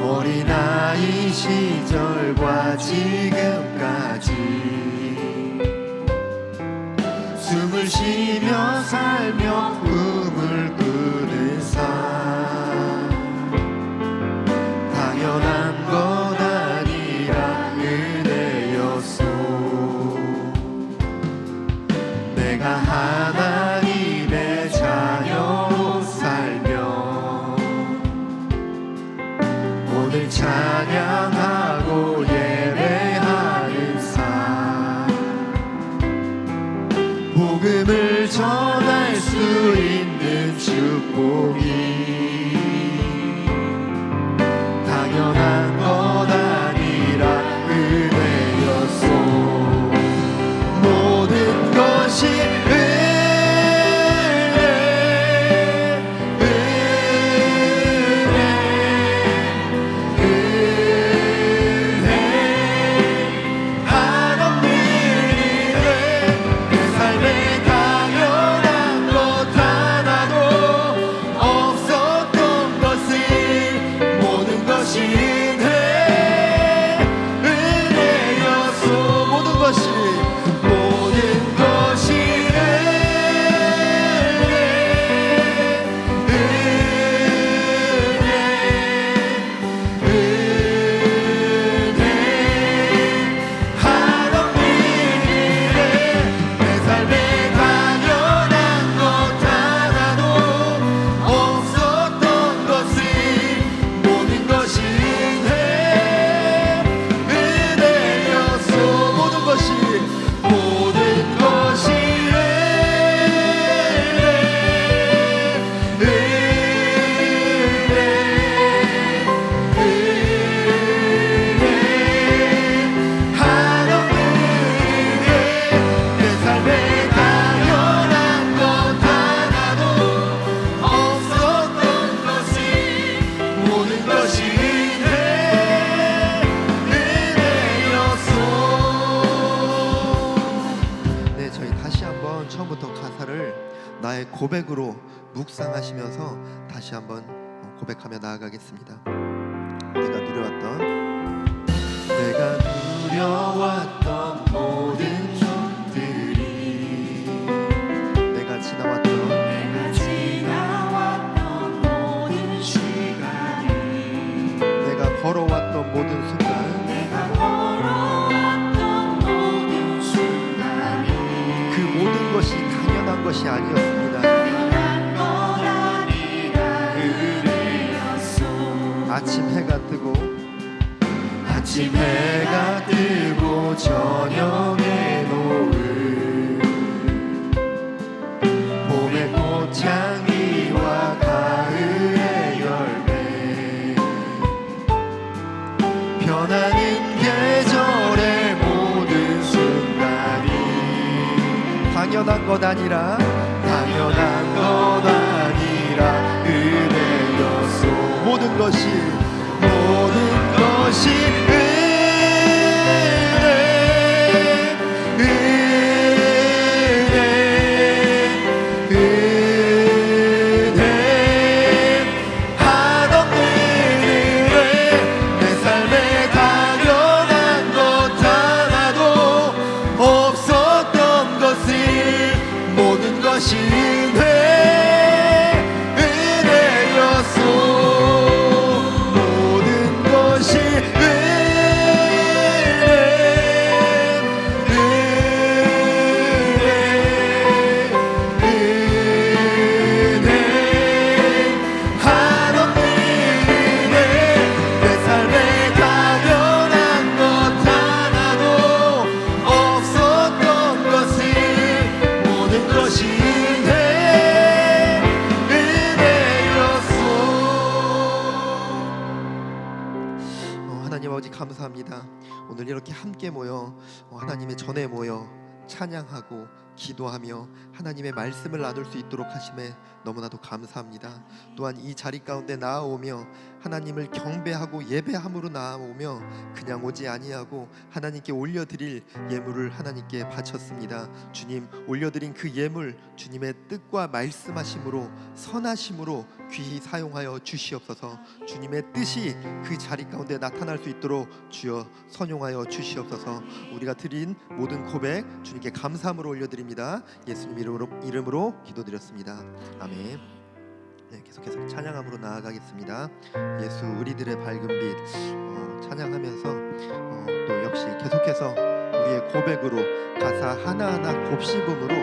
어린아이 시절과 지금까지 숨을 쉬며 살며 꿈을 꾸는 삶 당연한 것 아니라 은혜였소. 내가 하나님의 자녀로 살며 오늘 찬양하고 예배하는 삶 복음을 전할 수 있는 축복이 당연한 것 아니라 은혜였소. 모든 것이 나의 고백으로 묵상하시면서 다시 한번 고백하며 나아가겠습니다. 내가 누려왔던 모든 것들이 내가 지나왔던 모든 시간이 내가 걸어왔던 모든 순간이 그 모든 것이 당연한 것이 아니었습니다. 아침 해가 뜨고 저녁에 노을 봄의 꽃향기와 가을의 열매 변하는 계절의 모든 순간이 당연한 것 아니라 은혜였소. 모든 것이 하나님 아버지 감사합니다. 오늘 이렇게 함께 모여 하나님의 전에 모여 찬양하고 기도하며 하나님의 말씀을 나눌 수 있도록 하심에 너무나도 감사합니다. 또한 이 자리 가운데 나아오며 하나님을 경배하고 예배함으로 나아오며 그냥 오지 아니하고 하나님께 올려드릴 예물을 하나님께 바쳤습니다. 주님, 올려드린 그 예물 주님의 뜻과 말씀하심으로 선하심으로 귀히 사용하여 주시옵소서. 주님의 뜻이 그 자리 가운데 나타날 수 있도록 주여 선용하여 주시옵소서. 우리가 드린 모든 고백 주님께 감사함으로 올려드립니다. 예수님 이름으로 기도드렸습니다. 아멘. 네, 계속해서 찬양함으로 나아가겠습니다. 예수 우리들의 밝은 빛 찬양하면서 또 역시 계속해서 우리의 고백으로 가사 하나하나 곱씹음으로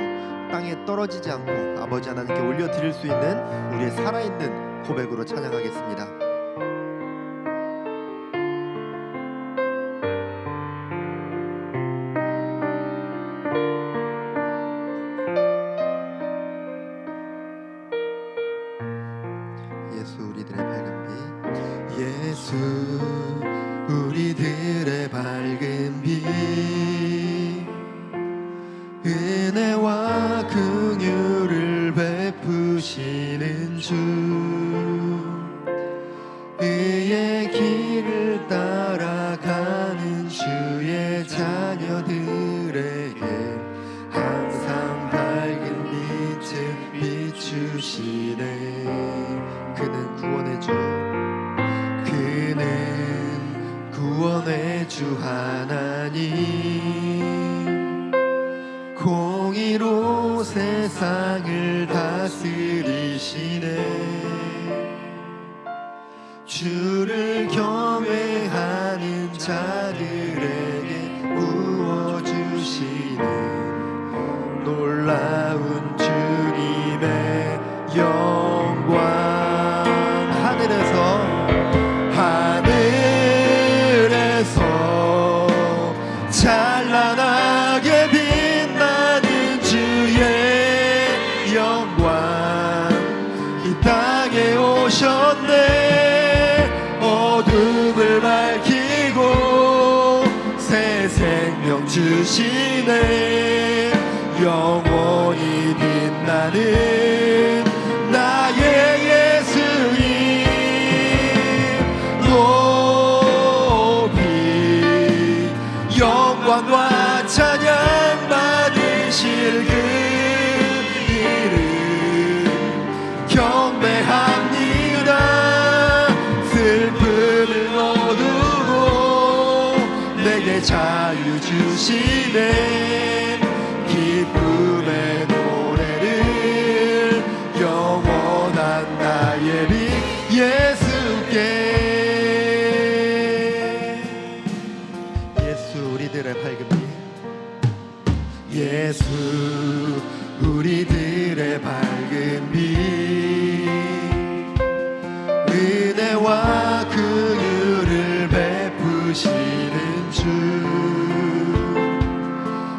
땅에 떨어지지 않고 아버지 하나님께 올려드릴 수 있는 우리의 살아있는 고백으로 찬양하겠습니다. 예수 우리들의 밝은 빛, 예수 우리들의 밝은 빛, 은혜와 긍휼을 베푸시는 주, 의의 길을 따라가는 주의 자녀들에게 항상 밝은 빛을 비추시네. 그는 구원의 주, 그는 구원의 주 하나님, 공의로 세상을 다스리시네. 주를 경외하는 자들에게 부어주시는 놀라운 주님의 영광. 하늘에서 찬란하게 빛나는 주의 영광, 이 땅에 오셨네. 어둠을 밝히고 새 생명 주시네. 영원히 빛나는 나의 예수님, 높이 영광과 찬양 받으실 그 이름 경배합니다. 슬픔을 거두고 내게 자유 주시네. 기쁨의 노래를 영원한 나의 빛 예수께. 예수 우리들의 밝은 빛, 예수 우리들의 밝은 빛, 은혜와 긍휼을 베푸시는 주,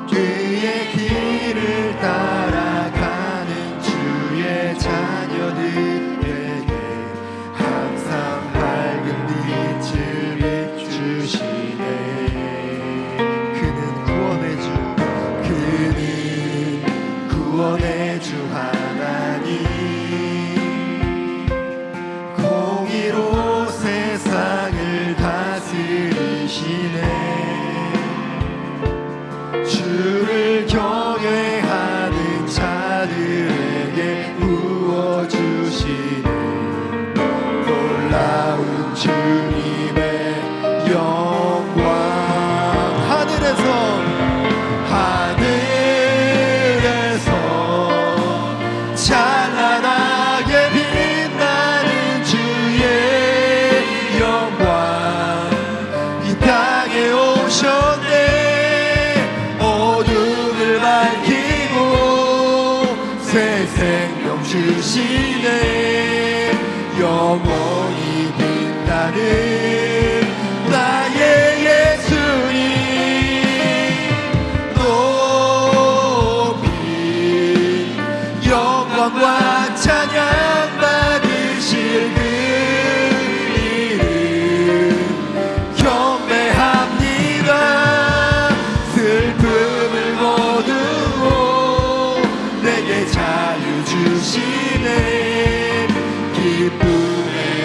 그의 길을 따라가는 주의 자녀들에게 항상 밝은 빛을 비추시네. 그는 구원의 주, 그는 구원의 주 하나님, 공의로 세상을 다스리시네. 주를 경외하는 자들에게 부어주시는 놀라운 주님의 영광. 하늘에서 찬란하게 빛나는 주의 영광, 이 땅에 오셨네. 어둠을 밝히고 새 생명 주시네. 영원히 빛나는 나의 예수님, 높이 영광과 찬양 받으실 그 이름 경배합니다. 슬픔을 거두고 내게 자유 주시네. 기쁨의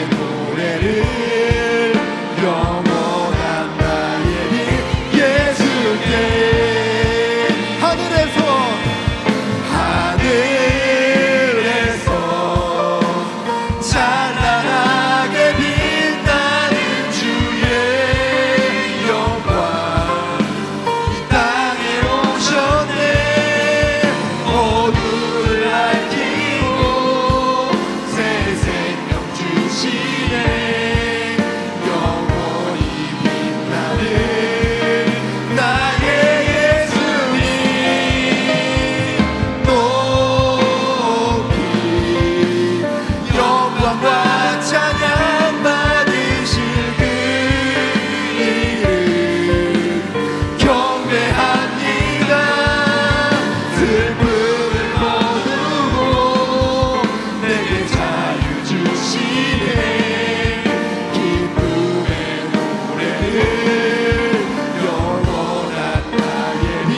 영원한 나의 빛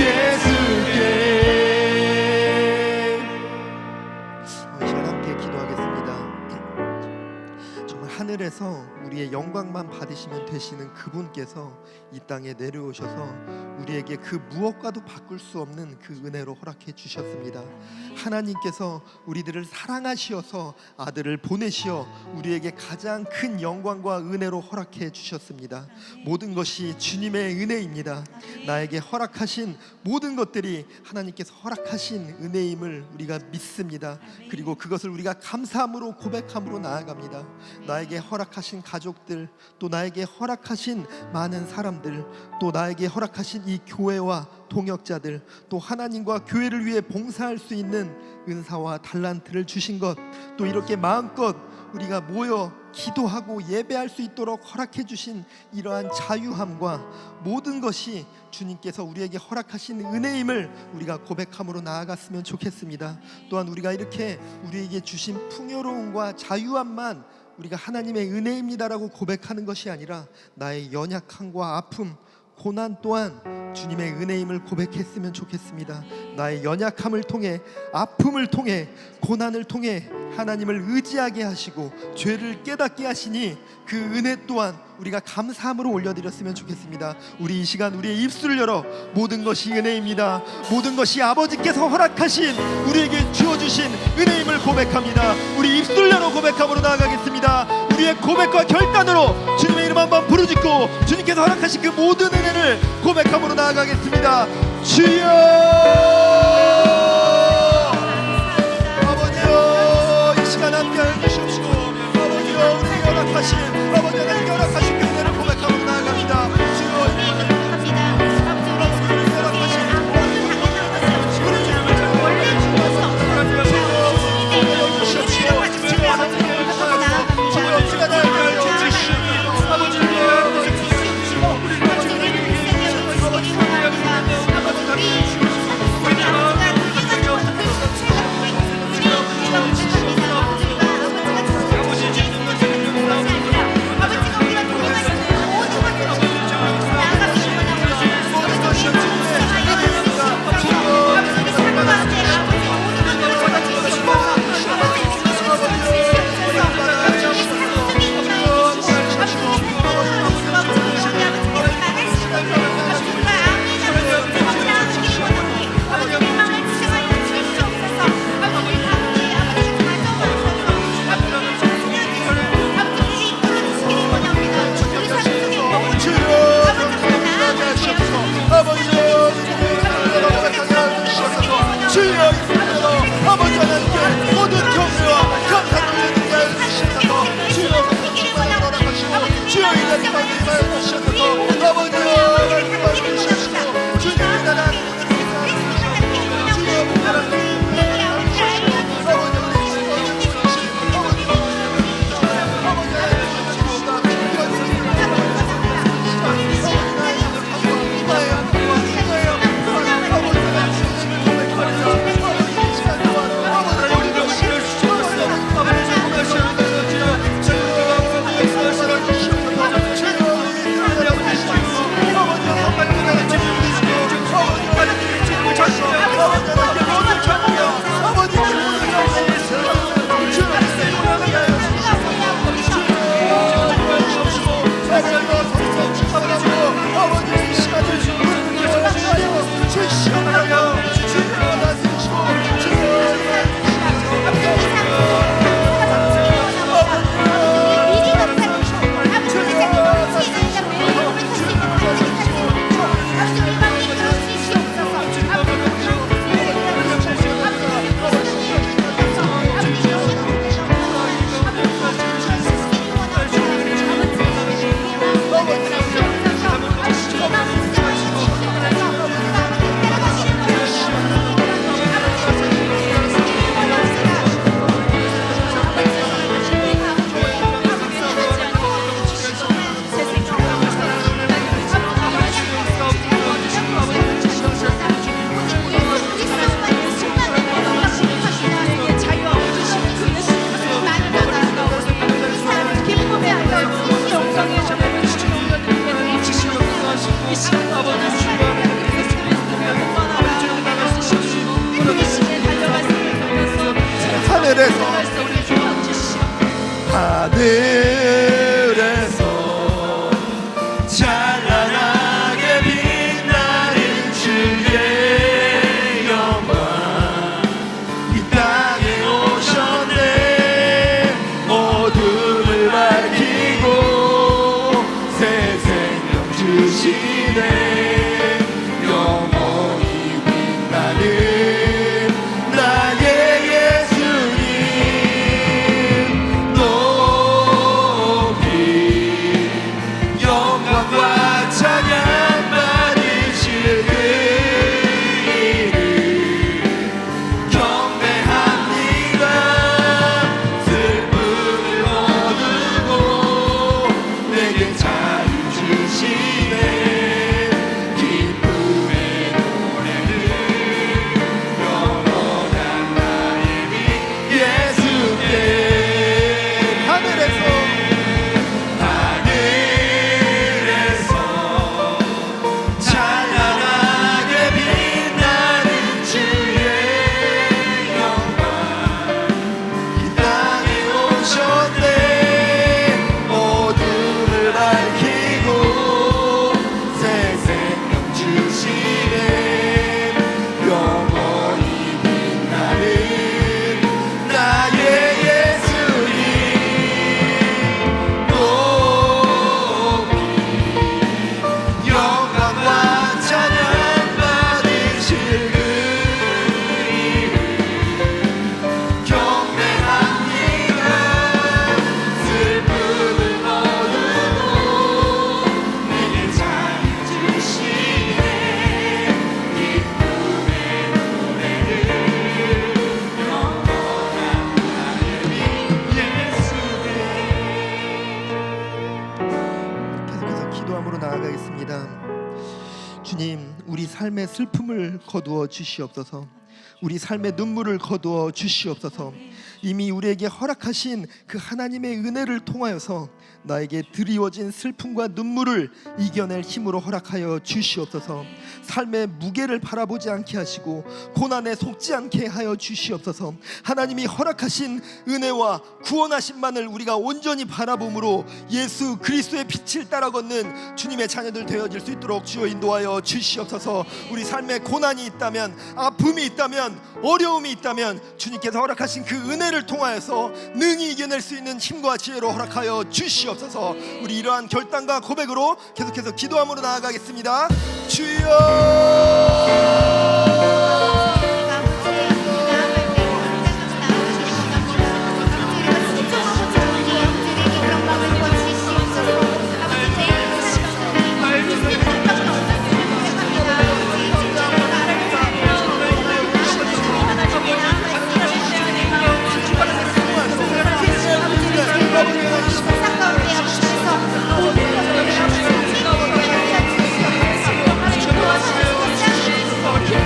예수께. 이 시간 함께 기도하겠습니다. 정말 하늘에서 우리의 영광만 받으시면 되시는 그분께서 이 땅에 내려오셔서 우리에게 그 무엇과도 바꿀 수 없는 그 은혜로 허락해 주셨습니다. 하나님께서 우리들을 사랑하시어서 아들을 보내시어 우리에게 가장 큰 영광과 은혜로 허락해 주셨습니다. 모든 것이 주님의 은혜입니다. 나에게 허락하신 모든 것들이 하나님께서 허락하신 은혜임을 우리가 믿습니다. 그리고 그것을 우리가 감사함으로 고백함으로 나아갑니다. 나에게 허락하신 가족들, 또 나에게 허락하신 많은 사람들, 또 나에게 허락하신 이 교회와 동역자들, 또 하나님과 교회를 위해 봉사할 수 있는 은사와 달란트를 주신 것, 또 이렇게 마음껏 우리가 모여 기도하고 예배할 수 있도록 허락해 주신 이러한 자유함과 모든 것이 주님께서 우리에게 허락하신 은혜임을 우리가 고백함으로 나아갔으면 좋겠습니다. 또한 우리가 이렇게 우리에게 주신 풍요로움과 자유함만 우리가 하나님의 은혜입니다라고 고백하는 것이 아니라 나의 연약함과 아픔, 고난 또한 주님의 은혜임을 고백했으면 좋겠습니다. 나의 연약함을 통해, 아픔을 통해, 고난을 통해 하나님을 의지하게 하시고 죄를 깨닫게 하시니 그 은혜 또한 우리가 감사함으로 올려드렸으면 좋겠습니다. 우리 이 시간 우리의 입술을 열어 모든 것이 은혜입니다, 모든 것이 아버지께서 허락하신 우리에게 주어주신 은혜임을 고백합니다. 우리 입술 열어 고백함으로 나아가겠습니다. 우리의 고백과 결단으로 주님의 이름 한번 부르짖고 주님께서 허락하신 그 모든 은혜를 고백함으로 나아가겠습니다. 주여, 아버지여, 이 시간 함께하여 주시옵시고, 아버지여, 우리에게 허락하신, 아버지 하나님께 허락하신 그 은혜를 고백함으로 나아갑니다. 주여,
아버지
주시네 영원히 빛나는 나의 예수님 높이 영광과 찬양 받으실 그 이름 경배합니다 슬픔을 거두고 내게 자유 주시네 기쁨의 노래를 영원한 나의 빛 예수께 하늘에서 찬란하게 빛나는 주의 영광 이 땅에 오셨네 어둠을 밝히고 새 생명 주시네 영원히 빛나는 나의 예수님 높이 영광과 찬양 받으실 그 이름 경배합니다 슬픔을 거두고 내게 자유 주시네 기쁨의 노래를 영원한 나의 빛 예수께 계속해서 기도함으로 나아가겠습니다. 주님, 우리 삶의 슬픔을 거두어 주시옵소서. 우리 삶의 눈물을 거두어 주시옵소서. 이미 우리에게 허락하신 그 하나님의 은혜를 통하여서 나에게 드리워진 슬픔과 눈물을 이겨낼 힘으로 허락하여 주시옵소서. 삶의 무게를 바라보지 않게 하시고 고난에 속지 않게 하여 주시옵소서. 하나님이 허락하신 은혜와 구원하심만을 우리가 온전히 바라봄으로 예수 그리스도의 빛을 따라 걷는 주님의 자녀들 되어질 수 있도록 주여 인도하여 주시옵소서. 우리 삶에 고난이 있다면, 아픔이 있다면, 어려움이 있다면 주님께서 허락하신 그 은혜를 통하여서 능히 이겨낼 수 있는 힘과 지혜로 허락하여 주시옵소서. 우리 이러한 결단과 고백으로 계속해서 기도함으로 나아가겠습니다. 주여
Thank you.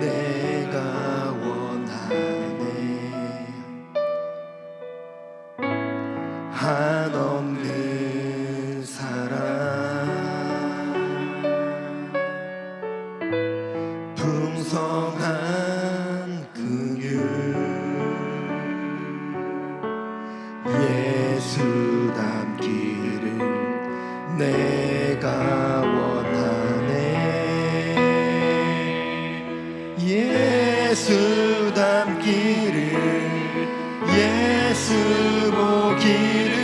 내가 원하네. 한없는 사랑 풍성한 긍휼 예수 닮기를 내가 원하네. 예수 닮기를 예수 보기를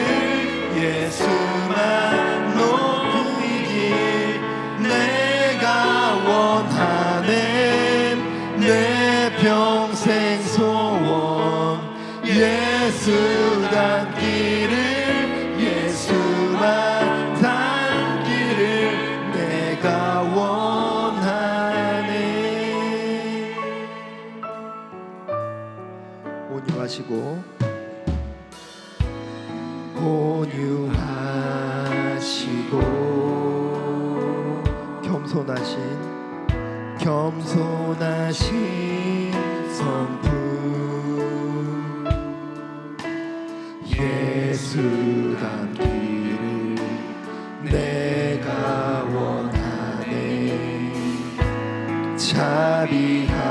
예수만 높이길 내가 원하네. 내 평생 소원 예수 닮기를 예수만 닮기를 내가 원하네. 온유하시고 온유하시고 겸손하신 성품 예수 닮기를 내가 원하네. 자비하시고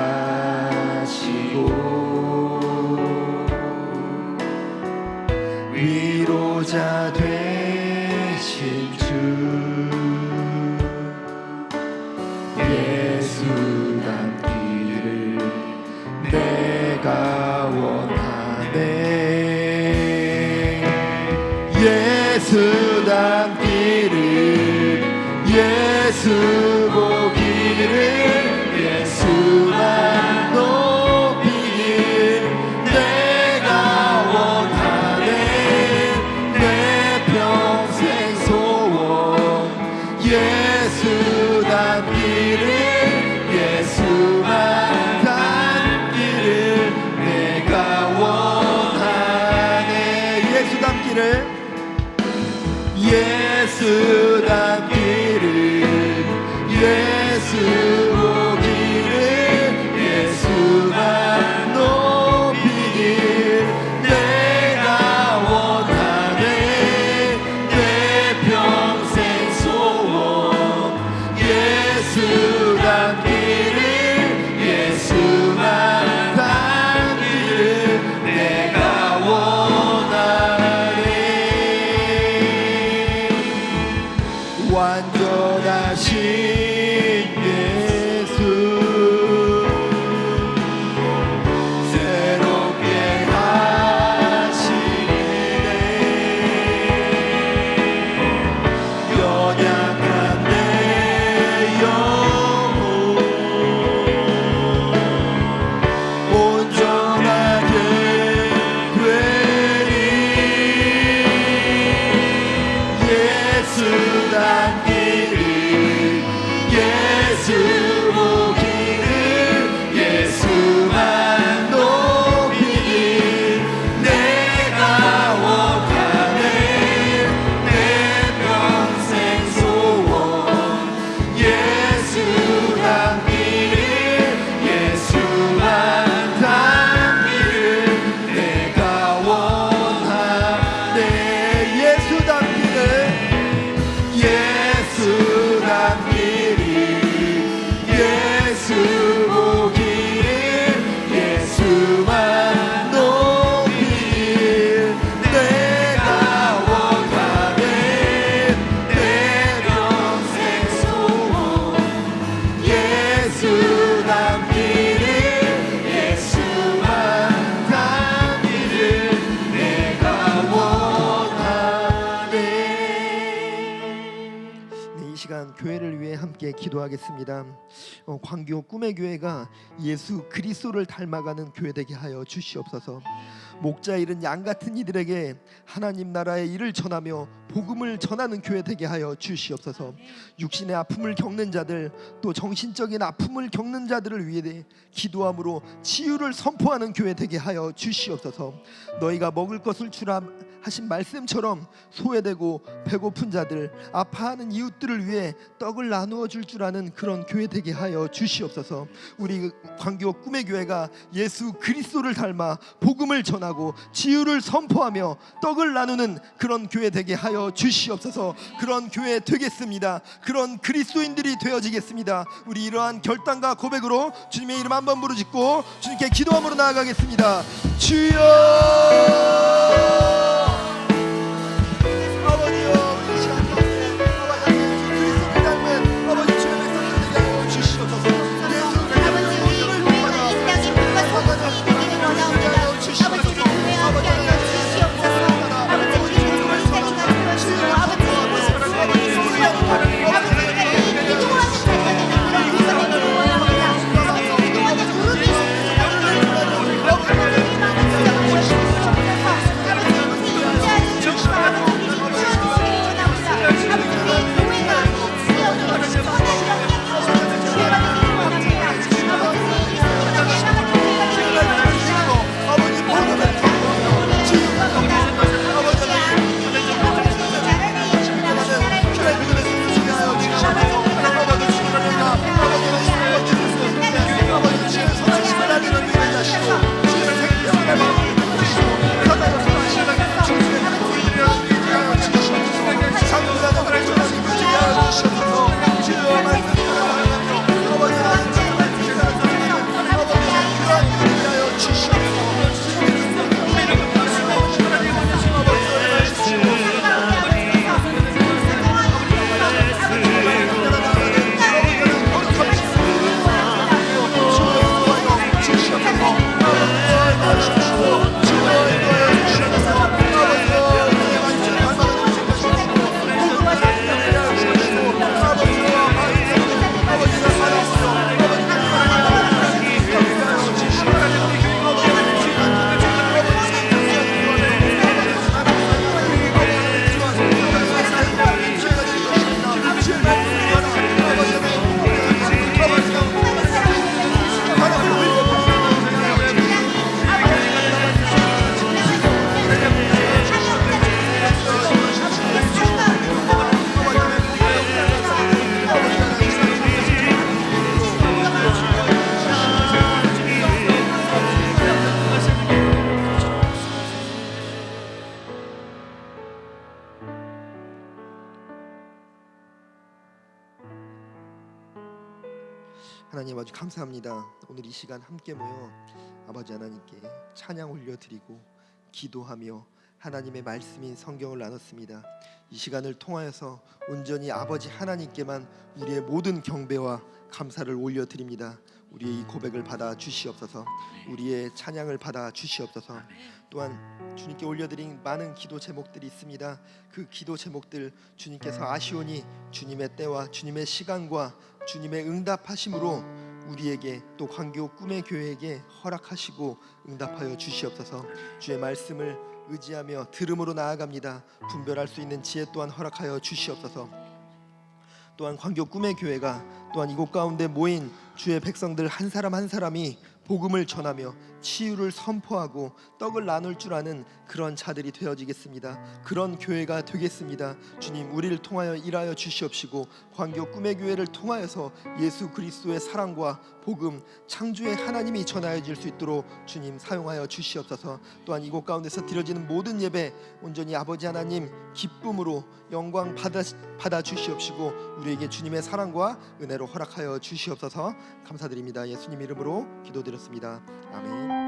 위로자 되신 주 예수 닮기를 내가 원하네. 예수 닮기를 예수 보기를 예수만 높이길 내가 원하네. 내 평생 소원 예수 닮기를 예수만 닮기를 내가 원하네. 예수 닮기를 예수 닮기를 예수 보기를 예수만 높이길 내가 원하네. 내 평생 소원 예수 닮기를 예수만 닮기를 내가 원하네. 완전하신 예수 새롭게 하시네. 연약한 내 영혼 온전하게 되리. 예수 닮기를 예수 보기를 예수만 높이길 내가 원하네. 내 평생 소원 예수 닮기를 예수만 닮기를 내가 원하네. 예수 닮기를 예수 닮기를 예수 보기를 예수만 높이길 내가 원하네. 내 평생 소원 예수 닮기를 예수만 닮기를 내가 원하네. 네, 이 시간 교회를 위해 함께 기도하겠습니다. 광교 꿈의 교회가 예수 그리스도를 닮아가는 교회 되게 하여 주시옵소서. 목자 잃은 양 같은 이들에게 하나님 나라의 일을 전하며 복음을 전하는 교회 되게 하여 주시옵소서. 육신의 아픔을 겪는 자들, 또 정신적인 아픔을 겪는 자들을 위해 기도함으로 치유를 선포하는 교회 되게 하여 주시옵소서. 너희가 먹을 것을 주라 하신 말씀처럼 소외되고 배고픈 자들, 아파하는 이웃들을 위해 떡을 나누어 줄 줄 아는 그런 교회 되게 하여 주시옵소서. 우리 광교 꿈의 교회가 예수 그리스도를 닮아 복음을 전하고 치유를 선포하며 떡을 나누는 그런 교회 되게 하여 주시옵소서. 그런 교회 되겠습니다. 그런 그리스도인들이 되어지겠습니다. 우리 이러한 결단과 고백으로 주님의 이름 한번 부르짖고 주님께 기도함으로 나아가겠습니다. 주여, 아버지여, 이 시간 가운데 아버지 그리스도를 닮은 아버지 주의 백성들 되게 하여 주시옵소서.
아버지 우리 교회가 이 땅에 빛과 소금이 되기를 원하옵니다. 아버지 우리 교회와 함께 하여 주시옵소서. 아버지 우리 교회 이 자리가 되어주시고 아버지 우리 수고하는 아버지 이 기도하는 자리가 되는 그런 교회가 되기를 원합니다. 아버지 기도하는 그룹이 있습니다. 아버지 많은 수고를 주시옵소서. 아버지 이곳에 임재하는 주시고 아버지 우리 좀 도와주시기 원합니다. 아버지 우리 교회가 지어오는 것이 선한 영향력으로 주회가 되기를 원합니다. 아버지 우리 예수님과 예방한 교회가 되기를 원합니다.
아버지 복음을 전하며 치유를 선포하며 아버지 하나님 아버지 감사합니다. 오늘 이 시간 함께 모여 아버지 하나님께 찬양 올려드리고 기도하며 하나님의 말씀인 성경을 나눴습니다. 이 시간을 통하여서 온전히 아버지 하나님께만 우리의 모든 경배와 감사를 올려드립니다. 우리의 이 고백을 받아 주시옵소서. 우리의 찬양을 받아 주시옵소서. 또한 주님께 올려드린 많은 기도 제목들이 있습니다. 그 기도 제목들 주님께서 아시오니 주님의 때와 주님의 시간과 주님의 응답하심으로 우리에게 또 광교 꿈의 교회에게 허락하시고 응답하여 주시옵소서. 주의 말씀을 의지하며 들음으로 나아갑니다. 분별할 수 있는 지혜 또한 허락하여 주시옵소서. 또한 광교 꿈의 교회가 또한 이곳 가운데 모인 주의 백성들 한 사람 한 사람이 복음을 전하며 치유를 선포하고 떡을 나눌 줄 아는 그런 자들이 되어지겠습니다. 그런 교회가 되겠습니다. 주님, 우리를 통하여 일하여 주시옵시고 광교 꿈의 교회를 통하여서 예수 그리스도의 사랑과 복음, 창조의 하나님이 전하여질 수 있도록 주님 사용하여 주시옵소서. 또한 이곳 가운데서 드려지는 모든 예배 온전히 아버지 하나님 기쁨으로 영광 받아 주시옵시고 우리에게 주님의 사랑과 은혜로 허락하여 주시옵소서. 감사드립니다. 예수님 이름으로 기도드렸습니다. 아멘.